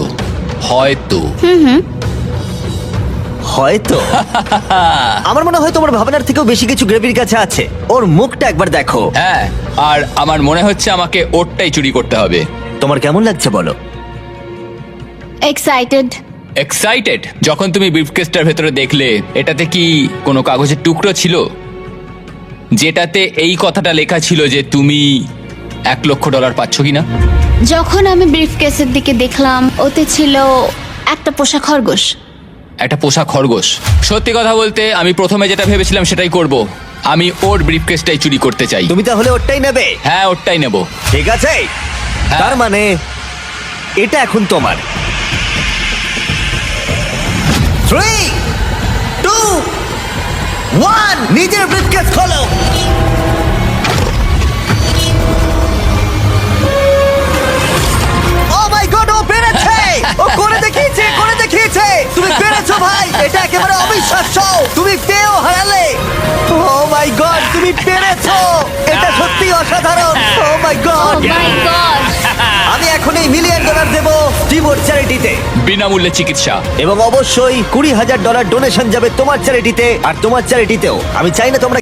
হয়তো। হয়তো আমার মনে হয় তোমার ভাবনার থেকেও বেশি কিছু গ্রেভির কাছে আছে। ওর মুখটা একবার দেখো। হ্যাঁ, আর আমার মনে হচ্ছে আমাকে ওরটাই চুরি করতে হবে। তোমার কেমন লাগছে বলো? এক্সাইটেড। এক্সাইটেড? যখন তুমি ব্রিফকেসটার ভেতরে দেখলে, এটাতে কি কোনো কাগজের টুকরো ছিল যেটাতে এই কথাটা লেখা ছিল যে তুমি $1,00,000 পাচ্ছ কিনা? যখন আমি ব্রিফকেসের দিকে দেখলাম, ওতে ছিল একটা পোষা খরগোশ। একটা পোষা খরগোশ? সত্যি কথা বলতে আমি প্রথমে যেটা ভেবেছিলাম সেটাই করব। আমি ওর ব্রিফকেসটাই চুরি করতে চাই। তুমি তাহলে ওরটাই নেবে? হ্যাঁ, ওরটাই নেব। ঠিক আছে, তার মানে এটা এখন তোমার। 3, 2, 1, নিজের ব্রিফকেস খোলো। ও মাই গড, ও পেরেছে! ও করে দেখিয়েছে, করে দেখিয়েছে! তুমি পেরেছো ভাই, এটা একেবারে অবিশ্বাস্য। তুমি পেয়েও হারালে। ও মাই গড, তুমি পেরেছো! এটা সত্যি অসাধারণ। ও মাই গড! মাই গড! আমি এখন এই $1 মিলিয়ন দেবো টিমোর চ্যারিটিতে, বিনামূল্যে চিকিৎসা। এবং অবশ্যই $20,000 ডোনেশন যাবে তোমার চ্যারিটিতে, আর তোমার চ্যারিটিতেও। আমি চাই না তোমরা